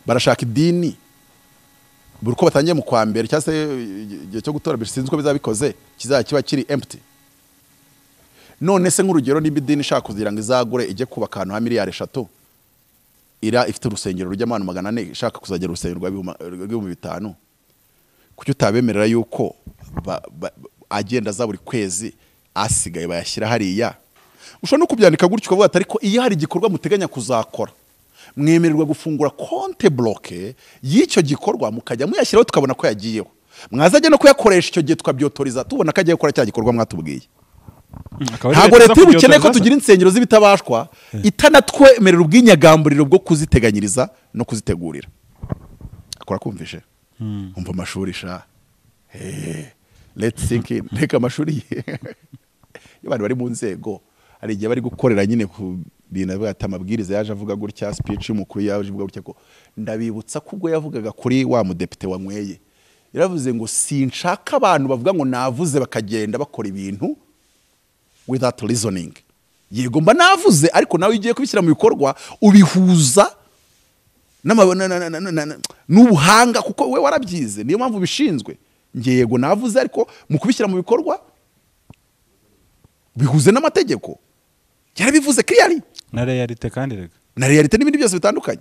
[SPEAKER 1] barashaka idini buri ko batangiye mu kwa mbere cyase igihe cyo gutora bishinzwe ko bizabikoze kiba kiri empty. None se nk'urugero niba idini ishaka kugira ngo izagure ijye kubaka ahantu ha miliyari 3, ira ifite urusengero rujya abantu 400, ishaka kuzagera urusengero rwa 500, kuki utabemerera yuko agenda za buri kwezi asigaye bayashyira hariya? Ushobora no kubyandika gutyo ukavuga ati ariko iyo hari igikorwa muteganya kuzakora, mwemererwa gufungura konte bloke y'icyo gikorwa mukajya muyashyiraho tukabona ko yagiyeho, mwazajya no kuyakoresha icyo gihe tukabyotoriza tubona ko agiye gukora cya gikorwa mwatubwiye. Ntabwo leta ibukeneye ko tugira insengero z'ibitabashwa itanatwemerera ubwinyagamburiro bwo kuziteganyiriza no kuzitegurira. Akora kumvishe umva amashuri sha let's think reka amashuri y'abantu bari mu nzego hari igihe bari gukorera nyine ku bintu bata amabwiriza yaje avuga gutya, speech y'umukuru yaje avuga gutya, ko ndabibutsa ko ubwo yavugaga kuri wa mudepite wanyweye yaravuze ngo sinshaka abantu bavuga ngo navuze bakagenda bakora ibintu without reasoning. Yego mba navuze, ariko nawe ugiye kubishyira mu bikorwa ubihuza n'ubuhanga, kuko we warabyize, niyo mpamvu bishinzwe. Yego navuze, ariko mu kubishyira mu bikorwa bihuze n'amategeko. Yarabivuze clearly
[SPEAKER 2] na realite, kandi rega
[SPEAKER 1] na realite n'ibindi byose bitandukanye.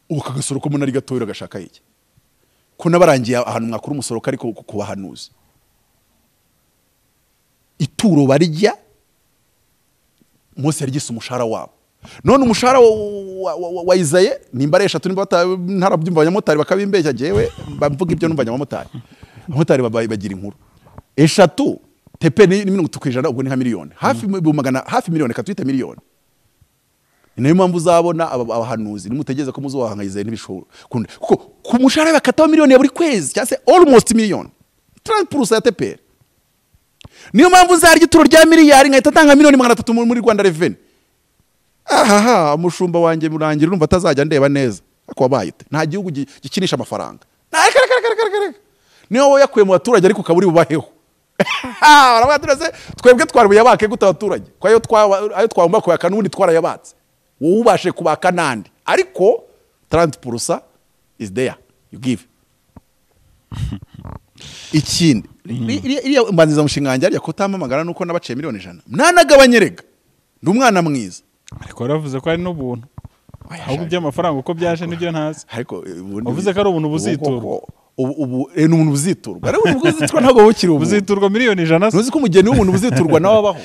[SPEAKER 1] Ukagasoro ko munari gatoyira gashaka iki ko nabarangiye ahantu mwakuru umusoro kari kubahanuza ituro barya Mose yarigise umushara wabo. None umushara wa Isaye nimba ari 3 nimba ntarabyumva abanyamotari bakabimbeshya, jewe bamvuga ibyo numva abanyamotari. Abamotari bagira inkuru 3 tepe ni 70% ubwo ni nka miliyoni hafi magana hafi miliyoni katwita miliyoni. Niyo mpamvu uzabona abahanuzi nimutegeze ko muzohanga Isaye n'ibishoro kuko ku mushara bakataho miliyoni ya buri kwezi cyangwa se almost miliyoni 30% ya tepe. Niyo mpamvu uzarya ituro rya miliyari nkahita tanga miliyoni 300 muri Rwanda Revenue. Umushumba wanjye murangira urumva atazajya ndeba neza ako wabayite. Nta gihugu gikinisha amafaranga. Niyo yakuye mu baturage ariko kaburi bubaheho. Barabaturase twebwe twaribuye abake guta abaturage. Kwa ayo twagomba kuyaka n'ubundi twarayabatse. Wowe ubashe kubaka nandi. Ariko 30% is there. You give. Ikindi iriya mbanziza mushinganje ari yakotamamagara nuko nabaciye miliyoni 100 mwanagabanyerega ndi umwana mwiza,
[SPEAKER 2] ariko ravuze ko ari no buntu ahubwo by'amafaranga uko byaje nibyo ntazi,
[SPEAKER 1] ariko
[SPEAKER 2] uvuze ko ari ubuntu buziturwa
[SPEAKER 1] ubu n'umuntu buziturwa ari ubuntu buziturwa ntabwo bukiri ubu
[SPEAKER 2] buziturwa miliyoni 100
[SPEAKER 1] nuzi ko umugeni w'umuntu buziturwa nawe abaho.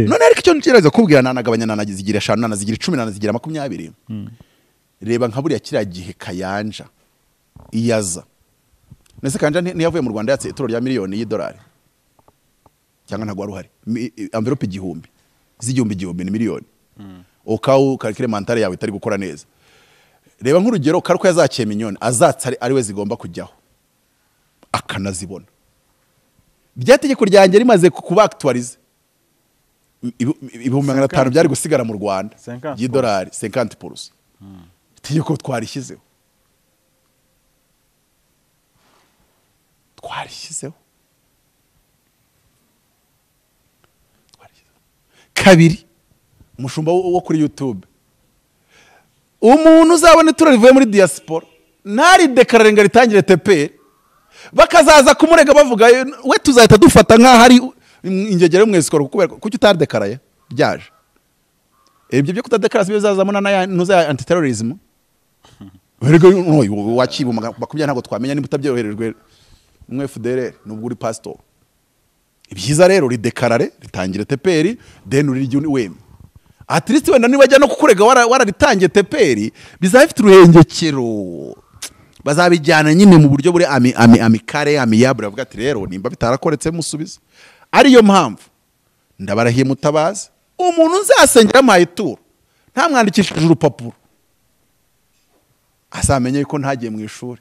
[SPEAKER 1] None ariko icyo nshiraza kubwira nanagabanya nanazigira 5 nanazigira 10 nanazigira 20. Reba nka buriya kiriya gihe Kayanja iyaza nese Kanja ntiyavuye mu Rwanda yatse ituro rya miliyoni y'idolari cyangwa ntago ari uhari envelope 1000 z'igihumbi ni miliyoni. Okau calcule mentale yawe itari gukora neza. Reba nk'urugero karuko yazakiye minyoni azatsa ari we zigomba kujyaho akanazibona. Ryategeko ryanjye rimaze kuba actualize 500 byari gusigara mu Rwanda y'idolari 50%. Itegeko twarishyizeho kabiri umushumba wo kuri YouTube, umuntu uzabona ituro rivuye muri diaspora ntari dekarare ngo ritangire TPR, bakazaza kumurega bavuga we tuzahita dufata nk'aho ari ingegere mwesikoro kuki utardekaraye byaje. Ibyo byo kutadekara sibe bizazamo na ntuza anti terrorism. Werego wakibu bakubya ntago twamenya niba utabyoherejwe umwe FDLR nubwo uri pastor. Ibyiza rero ridekarare ritangire TPR then urije weme. At least wenda niba ajya no kukurega wararitangiye TPR bizafite uruhengekero. Bazabijyana nyine mu buryo buri amikare amiyabure bavuga ati rero nimba bitarakoretse musubiza. Ariyo mpamvu ndabarahiye mutabazi umuntu nzasengera mayitura nta mwandikishije urupapuro asamenye ko ntagiye mu ishuri.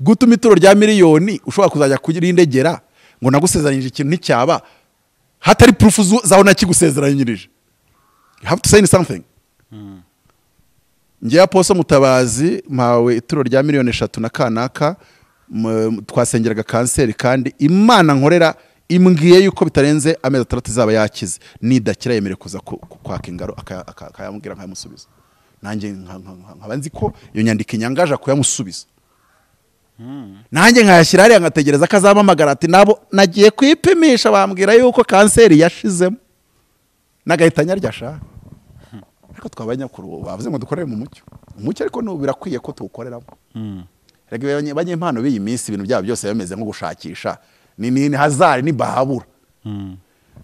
[SPEAKER 1] Gutuma ituro rya miliyoni ushobora kuzajya kugira indegera ngo nagusezeranyije ikintu nticyaba hatari proof zaho nakigusezeranyirije. You have to say something. Ngiye aposo mutabazi mpawe ituro rya miliyoni 3 na kanaka twasengeraga kanseri kandi Imana nkorera imbwiye yuko bitarenze amezi 3 zaba yakize nidakira yemere kuza kwaka ingaro akayamubwira nkamusubiza. Nanjye nkabanzi ko iyo nyandiko inyangaje kuyamusubiza. Nanjye nkayashyira hariya ngategereza kazamamagara ati nabo nagiye kwipimisha bambwira yuko kanseri yashizemo nagahitanya ryasha. Ariko twabanyakuru bavuze ngo dukorere mu mucyo. Umucyo ariko no birakwiye ko tuwukoreramo. Rege banyempano biyi minsi ibintu byabo byose bameze nko gushakisha ni hazari ni bahabura.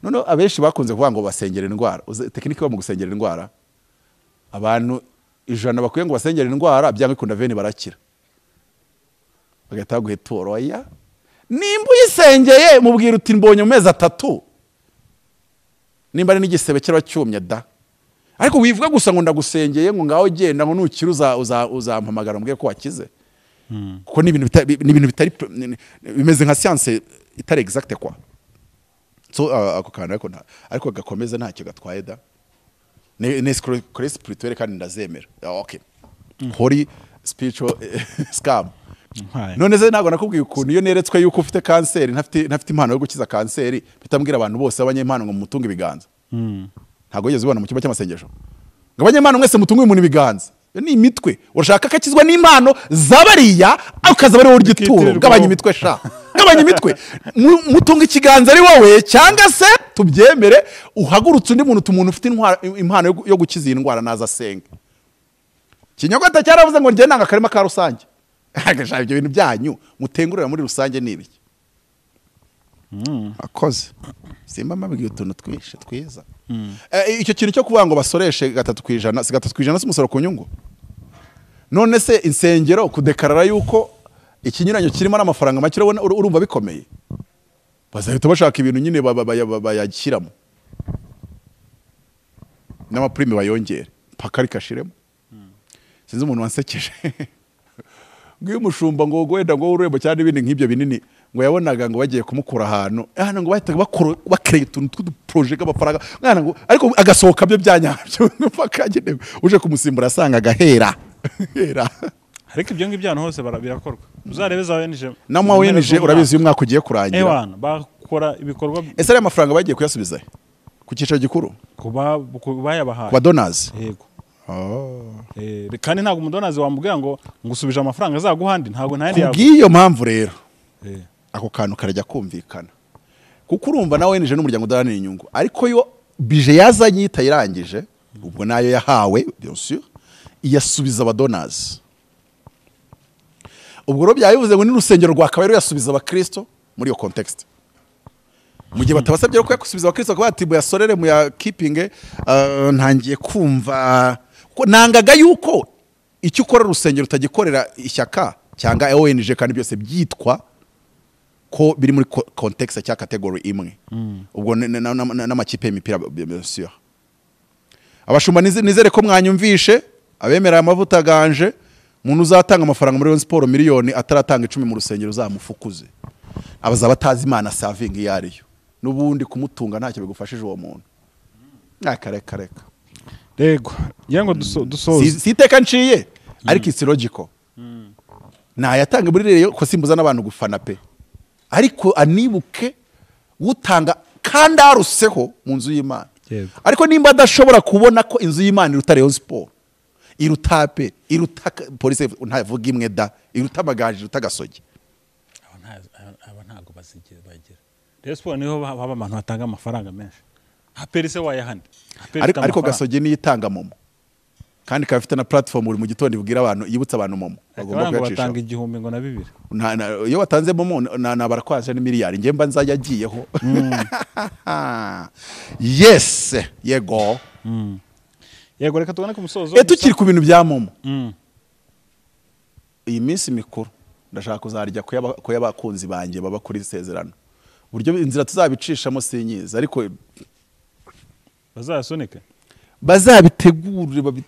[SPEAKER 1] None abenshi bakunze kuvuga ngo basengera indwara. Tekinike yo mu gusengera indwara abantu 100 bakuye ngo basengera indwara byanga ikunda veni barakira. Bagahita guhetoro oya nimba uyisengeye mubwira uti mbonye mu mezi 3 nimba ari n'igisebe cyera cyumye da. Ariko wivuga gusa ngo ndagusengeye ngo ngaho genda ngo nukira uzampamagara mbwiye ko wakize. Kuko ni ibintu bitari bimeze nka science itari exacte kwa. So ako kana ariko gakomeza ntacyo gatwaye da. Ne spirituel kandi ndazemera. Okay. Hori spiritual scam. None se nago nakubwiye ukuntu iyo neretswe yuko ufite kanseri ntafite impano yo gukiza kanseri bitambwira abantu bose abanyempano ngo mutunga ibiganza. Ntago yeze ubona mu cyumba cy'amasengesho. Ngabanyempano mwese mutunga umuntu ibiganza. Ni imitwe urashaka kakizwa n'impano zabariya akaza bari urya ituro gabanya imitwe sha. Gabanya imitwe mutunga ikiganza ari wowe cyangwa se tubyemere uhagurutse undi muntu ufite impano yo gukiza indwara naza senga. Kinyogota cyaravuze ngo ngiye nanga karema ka rusange. Agasha ibyo bintu byanyu mutengurira muri rusange nibiki. Akoze simba mabwiye utuntu twishe twiza. Icyo kintu cyo kuvuga ngo basoreshe 3%, si 3% s'umusoro ku nyungu. None se insengero kudekarara yuko ikinyuranyo kirimo n'amafaranga make urumva bikomeye. Bazahita bashaka ibintu nyine bayakiramo. N'amaprime bayongere pakari kashiremo. Sinzi umuntu wansekeje. Ngiye umushumba ngo gwenda ngo urembo cyane ibindi nk'ibyo binini ngo yabonaga ngo bagiye kumukura ahantu ngo bahita bakreye utuntu tw'uduproject amafaranga mwana ngo ariko agasohoka byo byanyabyo mpakagene uje kumusimbura asanga gahera hera.
[SPEAKER 2] Ariko ibyo ngibyo hose birakorwa. Uzarebe za ONG
[SPEAKER 1] namwe ONG urabizi umwaka ugiye kurangira.
[SPEAKER 2] Ewana bakora ibikorwa.
[SPEAKER 1] Ese ari amafaranga bagiye kuyasubiza ku cyiciro gikuru
[SPEAKER 2] kubayabahaye
[SPEAKER 1] kwa donors.
[SPEAKER 2] Yego. Kandi ntago umudonazi wambwira ngo ngusubije amafaranga azaguhandi ntago ntayandi yago.
[SPEAKER 1] Kubwiyo mpamvu rero ako kantu karajya kumvikana kuko urumva nawe nije n'umuryango udaranira inyungu ariko yo bije yazanye itayirangije ubwo nayo yahawe bien sûr iyasubiza abadonazi. Ubwo ro byayivuze ngo ni urusengero rwa Kabera yasubiza abakristo muri iyo context. Mu gihe batabasabye ko yakusubiza abakristo ko batibu yasorere mu ya keeping ntangiye kumva ko nangaga yuko icyo ukora urusengero utagikorera ishyaka cyangwa ONG kandi byose byitwa ko biri muri context cya category imwe. Ubwo n'amakipe y'imipira bien sûr. Abashumba nizere ko mwanyumvishe abemera amavuta ganje umuntu uzatanga amafaranga muri sport miliyoni ataratanga 10 mu rusengero uzamufukuze. Abaza batazi Imana saving yariyo. Nubundi kumutunga ntacyo bigufashije uwo muntu. Reka.
[SPEAKER 2] Rego, yango dusoze.
[SPEAKER 1] Siteka nciye ariko it's logical. Yatanga muri rero ko simbuza n'abantu gufana pe. Ariko anibuke utanga kandi aruseho mu nzu y'Imana. ariko nimba adashobora kubona ko inzu y'Imana iruta Rayon Sport, iruta pe, iruta polisi ntavuga imwe da, iruta amagaju, iruta gasogi,
[SPEAKER 2] aba ntago bazigira bagira. Rayon Sport niho haba abantu batanga amafaranga menshi. Aperise wayahandi.
[SPEAKER 1] Ariko gasogi ni itanga momo. Kandi kafite na platform uri mu gitondo ibwira abantu, yibutsa abantu momo
[SPEAKER 2] bagomba kuyacisha. Batanga igihumbi ngo na 2.
[SPEAKER 1] Iyo watanze momo na barakwaje ni miliyari, nge mba nzajya agiyeho. Yes, yego.
[SPEAKER 2] Yego, reka tugane ku musozo.
[SPEAKER 1] Tukiri ku bintu bya momo. Iyi minsi mikuru ndashaka kuzarya ko yabakunzi banjye baba kuri ISEZERANO. Buryo inzira tuzabicishamo sinyiza, ariko
[SPEAKER 2] bazasoneke,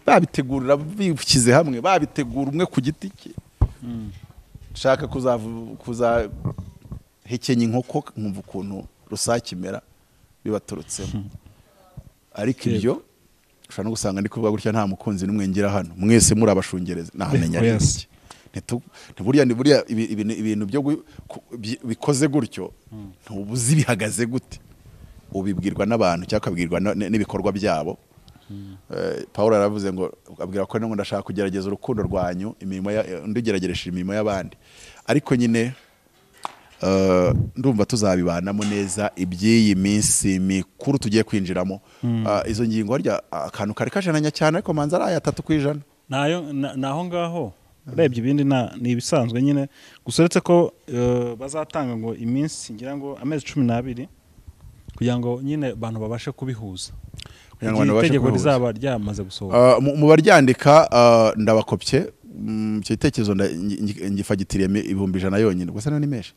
[SPEAKER 1] babitegurira bikize hamwe, babitegura umwe ku giti cye. Shaka kuza hekenya inkoko nkumva ukuntu rusakimera bibaturutsemo. Ariko ibyo ushaka no gusanga ndi kuvuga gutya nta mukunzi n'umwe ngira hano, mwese muri abashungereza nahamenya iki. Buriya ibintu byo bikoze gutyo ntubuzi bihagaze gute, ubibwirwa n'abantu cyangwa kabwirwa n'ibikorwa byabo. Paul aravuze ngo abwira ko ndashaka kugerageza urukundo rwanyu, imirimo ndugerageresha imirimo y'abandi, ariko nyine ndumva tuzabibanamo neza iby'iyi minsi mikuru tugiye kwinjiramo. Izo ngingo harya akantu kari kajananya cyane, ariko manza ari 3%.
[SPEAKER 2] naho ngaho urebye ibindi ni ibisanzwe nyine, gusa uretse ko bazatanga ngo iminsi ngira ngo amezi 12 kugira ngo nyine abantu babashe kubihuza. Itegeko rizaba ryamaze gusohoka.
[SPEAKER 1] Mu baryandika ndabakopye icyo gitekerezo ngifagitiriye 100 yonyine, gusa ni mesha.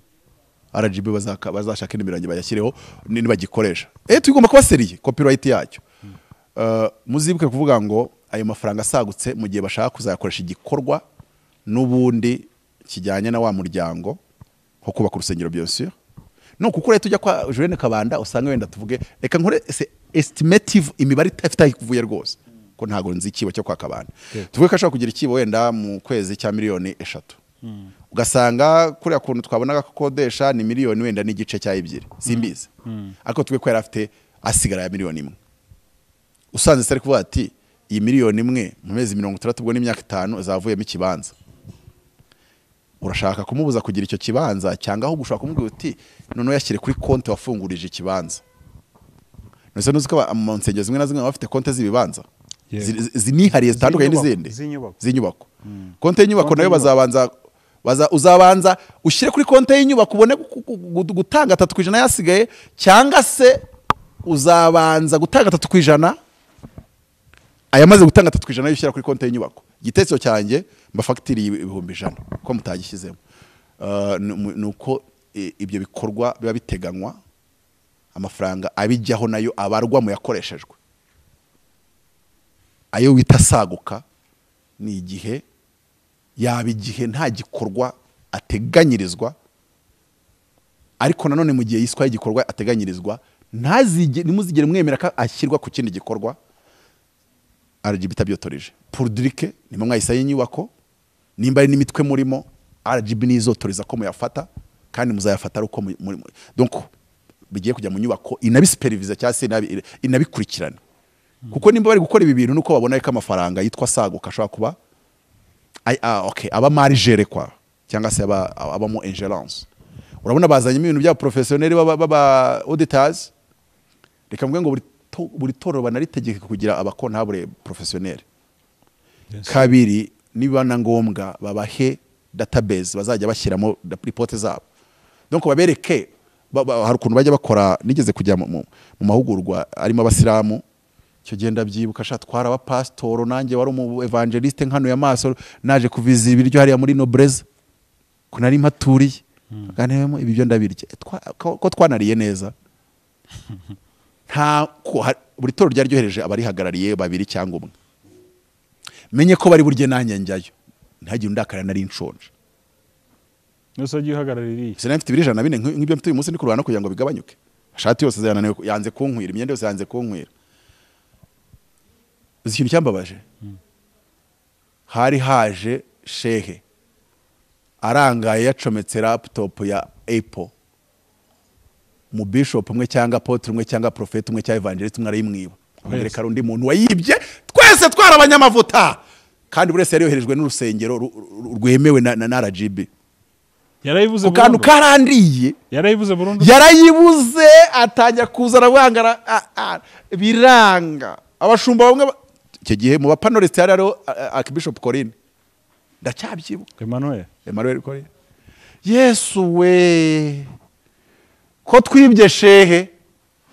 [SPEAKER 1] RGB bazashaka n'imirangi bayashyireho nibagikoresha. Tugomba kuba seriye copyright yacyo. Muzibuke kuvuga ngo ayo mafaranga asagutse mu gihe bashaka kuzayakoresha igikorwa n'ubundi kijyanye na wa muryango nko kubaka urusengero bien sûr. No kuko leta tujya kwa Julienne Kabanda usanga wenda tuvuge reka nkore estimative imibare itafite ikuvuye rwose ko ntago nzi ikibo cyo kwa Kabanda. Tuvuge ko ashaka kugira ikibo wenda mu kwezi cya miliyoni 3. Ugasanga kuri akuntu twabonaga ko kodesha ni miliyoni wenda n'igice cya 2 simbize. Ariko tuvuge ko yari afite asigara ya miliyoni 1. Usanze sari kuvuga ati iyi miliyoni 1 mu mezi 30 ubwo n'imyaka 5 zavuyemo ikibanza. Urashaka kumubuza kugira icyo kibanza cyangwa aho gushaka kumubwira uti none yashyire kuri konti wafungurije ikibanza. Nose nuzi ko amansengero zimwe na zimwe bafite konti z'ibibanza zinihariye zitandukanye n'izindi z'inyubako. Konti y'inyubako nayo uzabanza ushyire kuri konti y'inyubako ubone gutanga 3% yasigaye, cyangwa se uzabanza gutanga 3% ayamaze gutanga 3% yishyira kuri konti y'inyubako. Igitekerezo cyanjye mbafagitiri 100,000 ko mutagishyizemo. Nuko ibyo bikorwa biba biteganywa, amafaranga abijyaho nayo abarwa mu yakoreshejwe. Ayo wita saguka ni igihe yaba igihe nta gikorwa ateganyirizwa, ariko nanone mu gihe yiswa igikorwa ateganyirizwa nimuzigere mwemera ko ashyirwa ku kindi gikorwa. RGB tabyotorije purdrike nimwe mwayisaye inyubako, nimba ari n'imitwe murimo RGB nizotoriza ko muyafata, kandi muzayafata uko donc bigiye kujya mu nyubako inabisupervise cyangwa se inabikurikirana. Kuko nimba bari gukora ibi bintu nuko babona ko amafaranga yitwa saguka ashobora kuba aba marigere kwa, cyangwa se abamo ingerence. Urabona bazanye ibintu bya professionnel baba auditors, reka mvuge ngo buri toro banaritegeka kugira abakontabule professionnel. Kabiri niba na ngombwa babahe database bazajya bashyiramo report zabo, donc babereke hari ukuntu bajya bakora. Nigeze kujya mu mahugurwa arimo abasilamu, cyo genda byibuka shatwara aba pastor, nanjye wari umu evangeliste nkano ya maso, naje kuviza ibiryo hariya muri nobreza ko nari mpaturiye, ganemo ibyo ndabirye ko twanariye neza. Buri toro ryaryohereje abarihagarariye 2 cyangwa 1. Menye ko bari burye nanjye njyayo, ntagire undakara nari nshonje.
[SPEAKER 2] Nose gihagaraririye
[SPEAKER 1] sinafite 204 nk'ibyo mfite uyu munsi ndi kurwana kugira ngo bigabanyuke. Shati yose yananiwe, yanze kunkwira, imyenda yose yanze kunkwira. Ikintu cyambabaje, hari haje shehe arangaye yacometse laptop ya Apple mu bishop umwe cyangwa apotre umwe cyangwa prophet umwe cyangwa evangelist umwe arayimwiba reka undi muntu wayibye twese twara abanyamavuta kandi buri wese yariyoherejwe n'urusengero rwemewe na RGB
[SPEAKER 2] yarayibuze
[SPEAKER 1] burundu karandiye
[SPEAKER 2] yarayibuze burundu
[SPEAKER 1] yarayibuze atajya kuzana bwangara biranga abashumba bamwe icyo gihe mu bapanorist yari ari Archbishop Corinne ndacyabyibuka Emmanuel Corinne Yesu we ko twibye shehe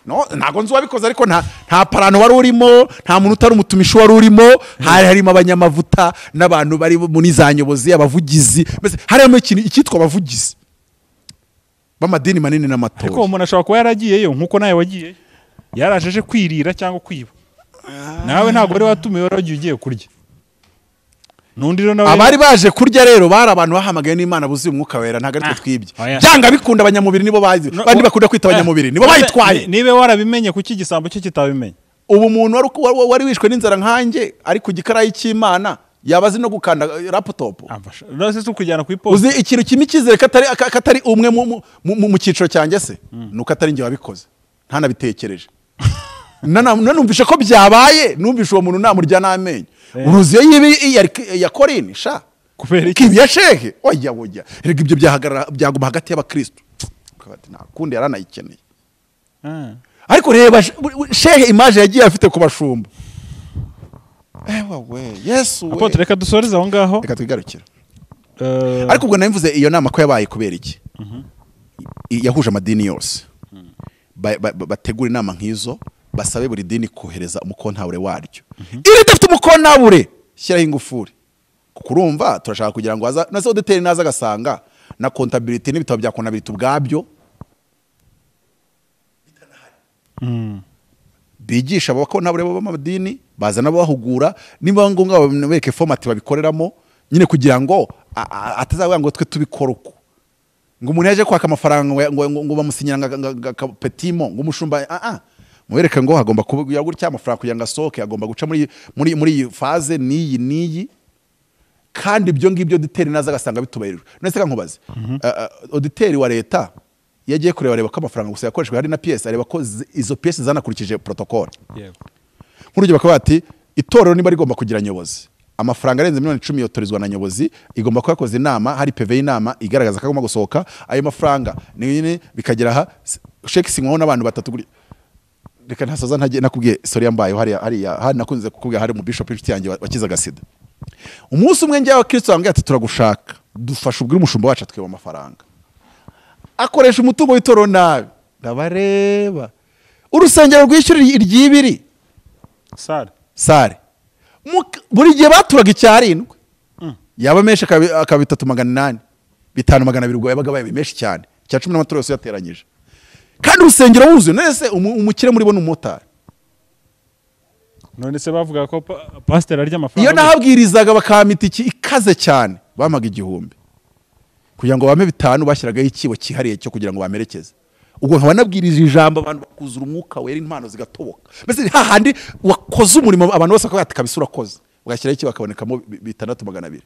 [SPEAKER 1] no ntago nzi wabikoze ariko nta parano wari urimo nta muntu utari umutumishi wari urimo harimo abanyamavuta n'abantu bari muri za nyobozi abavugizi mbese harimo ikintu ikitwa abavugizi b'amadini manini n'amatoya
[SPEAKER 2] ariko umuntu ashobora kuba yaragiyeyo nkuko nawe wagiye yarajeje kwirira cyangwa kwiba nawe ntabwo ari watumiwe waragiye ugiye kurya nundiro nawe
[SPEAKER 1] abari baje kurya rero bari abantu bahamagaye n'Imana buzi umwuka wera ntago ari twibye cyangwa bikunda abanyamubiri nibo bazi bandi bakunda kwita abanyamubiri nibo bayitwaye
[SPEAKER 2] nibe warabimenye kuki igisambo cyo kitabimenye
[SPEAKER 1] ubu muntu wari wishwe n'inzara nkanjye ari ku gikarayi cy'Imana yabazi no gukanda laptop
[SPEAKER 2] nose se kujyana ku iposta
[SPEAKER 1] uzi ikintu kimikizere katari umwe mu ciciro cyanjye se nuko atari ngiye wabikoze ntanabitekereje nanumvishe ko byabaye numvishe uwo muntu namurya n'amenyo uruziyo yibi ya Corinne sha
[SPEAKER 2] kubera
[SPEAKER 1] iki ya shehe oya rega ibyo byaguma hagati y'abakristo kabati nta kundi yaranayikeneye ariko reba shehe image yagiye afite ku bashumba we Yesu we
[SPEAKER 2] apotre reka dusoreze aho ngaho
[SPEAKER 1] reka twigarukira ariko ubwo navuze iyo nama ko yabaye kubera iki yahuje amadini yose bategura inama nk'izo basabe buri dini kohereza umukontabure waryo iri dafite umukontabure shyiraho ingufuri kuko urumva turashaka kugira ngo nase auditeur naza gasanga na contabilité n'ibitabo bya contabilité ubwabyo bigisha abakontabure b'amadini bazana bahugura niba ngombwa babeke format babikoreramo nyine kugira ngo atazavuga ngo twe tubikora uko ngo umuntu yaje kwaka amafaranga ngo bamusinyira petimo ngo umushumba mubereka ngo hagomba kuba gutya amafaranga kugira ngo asohoke agomba guca muri phase niyi kandi ibyo ngibyo auditeur naza gasanga bitubayirijwe nese kankubaze auditeur wa leta yagiye kureba ko amafaranga gusa yakoreshwe hari na PS areba ko izo PS zanakurikije protocol yego nk'urugero bakaba bati itorero niba rigomba kugira nyobozi amafaranga arenze miliyoni 10 yotorizwa na nyobozi igomba kuba yakoze inama hari PV y'inama igaragaza ko agomba gusohoka ayo mafaranga ni bikagera aha check sinkwaho n'abantu batatu reka ntasoza ntagiye nakubwiye story yambaye hari nakunze kukubwira hari mu bishop inshuti yanjye wakizaga sida umunsi umwe njye abakristo bambwiye ati turagushaka dufasha ubwira umushumba wacu atweba amafaranga akoresha umutungo w'itoro nabi ndabareba urusengero rwishyura iryibiri sare buri gihe baturaga icyarindwe yaba menshi akaba 3,800 5,200 ubwo yabaga baye menshi cyane cya 10 n'amatoro yose yateranyije kandi urusengero wuzuye nese umukire muri bo n'umutari
[SPEAKER 2] none se bavuga ko pastor arya amafaranga
[SPEAKER 1] iyo nahabwirizaga bakamita iki ikaze cyane bamaga 1,000 kugira ngo bame 5 bashyiragaho ikibo kihariye cyo kugira ngo bamerekeze ubwo nkaba nabwirije ijambo abantu bakuzura umwuka wera impano zigatoboka mbese hahandi wakoze umurimo abantu bose bakaba kabisura koze ugashyiraho iki bakabonekamo 6,200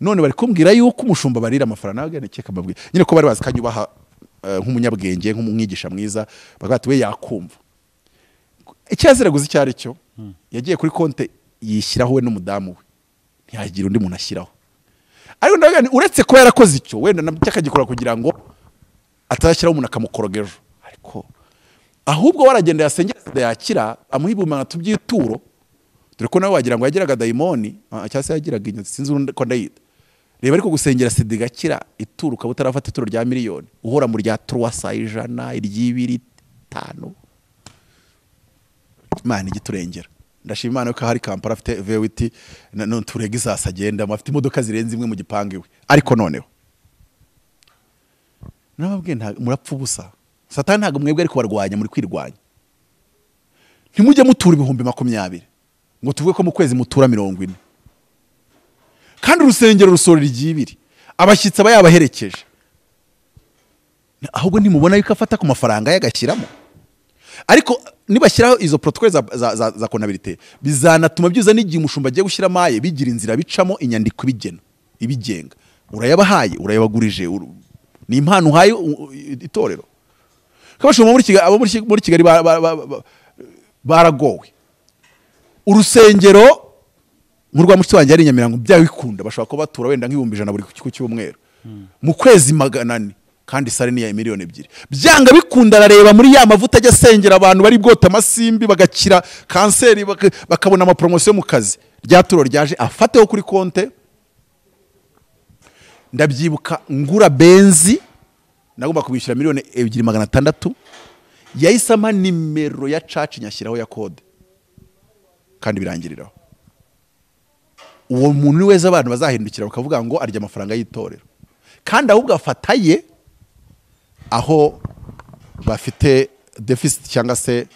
[SPEAKER 1] none bari kumbwira yuko umushumba barira amafaranga nawe nekeka mbabwira nyine ko bari bazi kanyubaha nk'umunyabwenge nk'umwigisha mwiza bagati we yakumva icyaziraguze cyari cyo yagiye kuri konte yishyiraho we n'umudamu we ntiyagira undi muntu ashyiraho ariko ndagani uretse ko yarakoze icyo wenda nabyakagikora kugira ngo atazashyiraho umuntu akamukorogejo ariko ahubwo waragenda yasengera yakira amuhibuma tubyituro dore ko nawe wagira ngo yagiraga daimoni cyase yagiraga inyotsi sinzi ko ndayita reba ariko gusengera sida gakira ituruka butarafata ituro rya miliyoni uhora mu rya 300 iry'ibiri 5 Imana igiturengera ndashima Imana ko hari Kampala afite VWT none turega izasa agenda afite imodoka zirenze imwe mu gipange we ariko noneho nababwiye nta murapfa ubusa Satani ntago mwebwe ariko barwanya muri kwirwanya ntimujye mutura 20,000 ngo tuvuge ko mu kwezi mutura 40 kandi urusengero rusorera iry'ibiri abashyitsi aba yabaherekeje ahubwo nimubona yuko afata ku mafaranga yagashyiramo ariko nibashyiraho izo protocole za contabilité bizanatuma byiza n'igihe umushumba agiye gushyira maye bigira inzira bicamo inyandiko ibigenga urayabahaye urayabagurije ni impano uhaye itorero. Kabashoma muri Kigali baragowe. Urusengero nk'urwa mushiki wanjye ari Nyamirango byabikunda bashobora ko batura wenda nk'ibihumbi 100 buri ku cyumweru mu kwezi 400 kandi sare ni ya miliyoni 2 byanga bikunda arareba muri ya mavuta ajya sengera abantu bari bwota amasimbi bagakira kanseri bakabona ama promotion mu kazi rya turo ryaje afateho kuri konte. Ndabyibuka ngura benzi nagomba kubishyura miliyoni 2600 yahisama nimero ya church nyashyiraho ya code kandi birangiriraho. Uwo muntu wese abantu bazahindukira bakavuga ngo arya amafaranga y'itorero kandi ahubwo afataye aho bafite deficit cyangwa se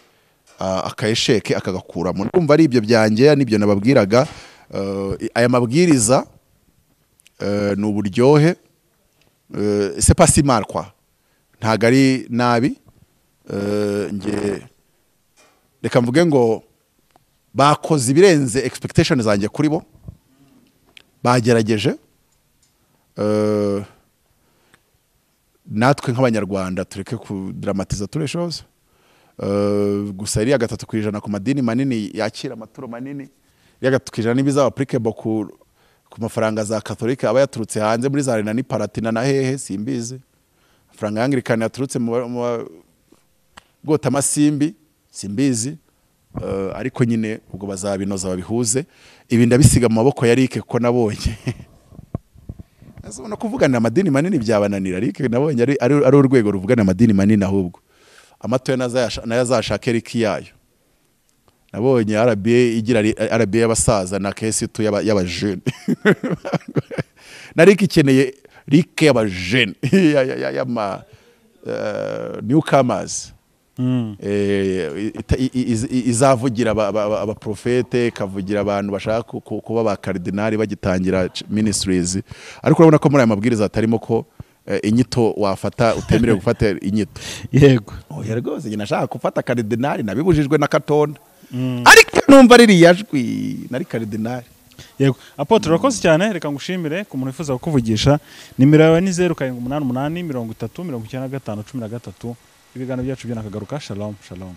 [SPEAKER 1] akayesheke akagakuramo. Ndumva ari ibyo byanjye nibyo nababwiraga. Aya mabwiriza ni uburyohe, c'est pas si mal quoi, ntago ari nabi. Nge reka mvuge ngo bakoze ibirenze expectation zanjye kuri bo, bagerageje. Natwe nk'abanyarwanda tureke kudramatiza tureshoze. Gusa iriya 3% ku madini manini yakira amaturo manini, iriya 3% nibiza applicable ku mafaranga za Katolika aba yaturutse hanze muri za Rena ni Palatina na hehe simbizi. Amafaranga y'Anglikani yaturutse mu gota amasimbi simbizi. Ariko nyine ubwo bazabinoza babihuze. Ibi ndabisiga mu maboko ya Eric ko nabonye azobona kuvugana amadini manini byabananira. Eric nabonye ari urwego ruvugana amadini manini, ahubwo amatoya nazashaka Eric yayo. Nabonye RBA igira RBA y'abasaza na KS2 y'abajene nariki ikeneye Rick y'abajene y'ama newcomers. Izavugira abaprofete, kavugira abantu bashaka kuba ba cardinal bagitangira ministries. Ariko urabona ko muri aya mabwiriza atarimo ko inyito wafata utemerewe gufata inyito. Yego oya rwose nyina nashaka gufata cardinal nabibujijwe na Katonda. Ariko numva riri yajwi nari cardinal. Yego Apotre urakoze cyane, reka ngushimire ku muntu wifuza kukuvugisha. Nimero yawe ni 0788 30 95 13. Ibiganiro byacu byanakagaruka. Shalom shalom.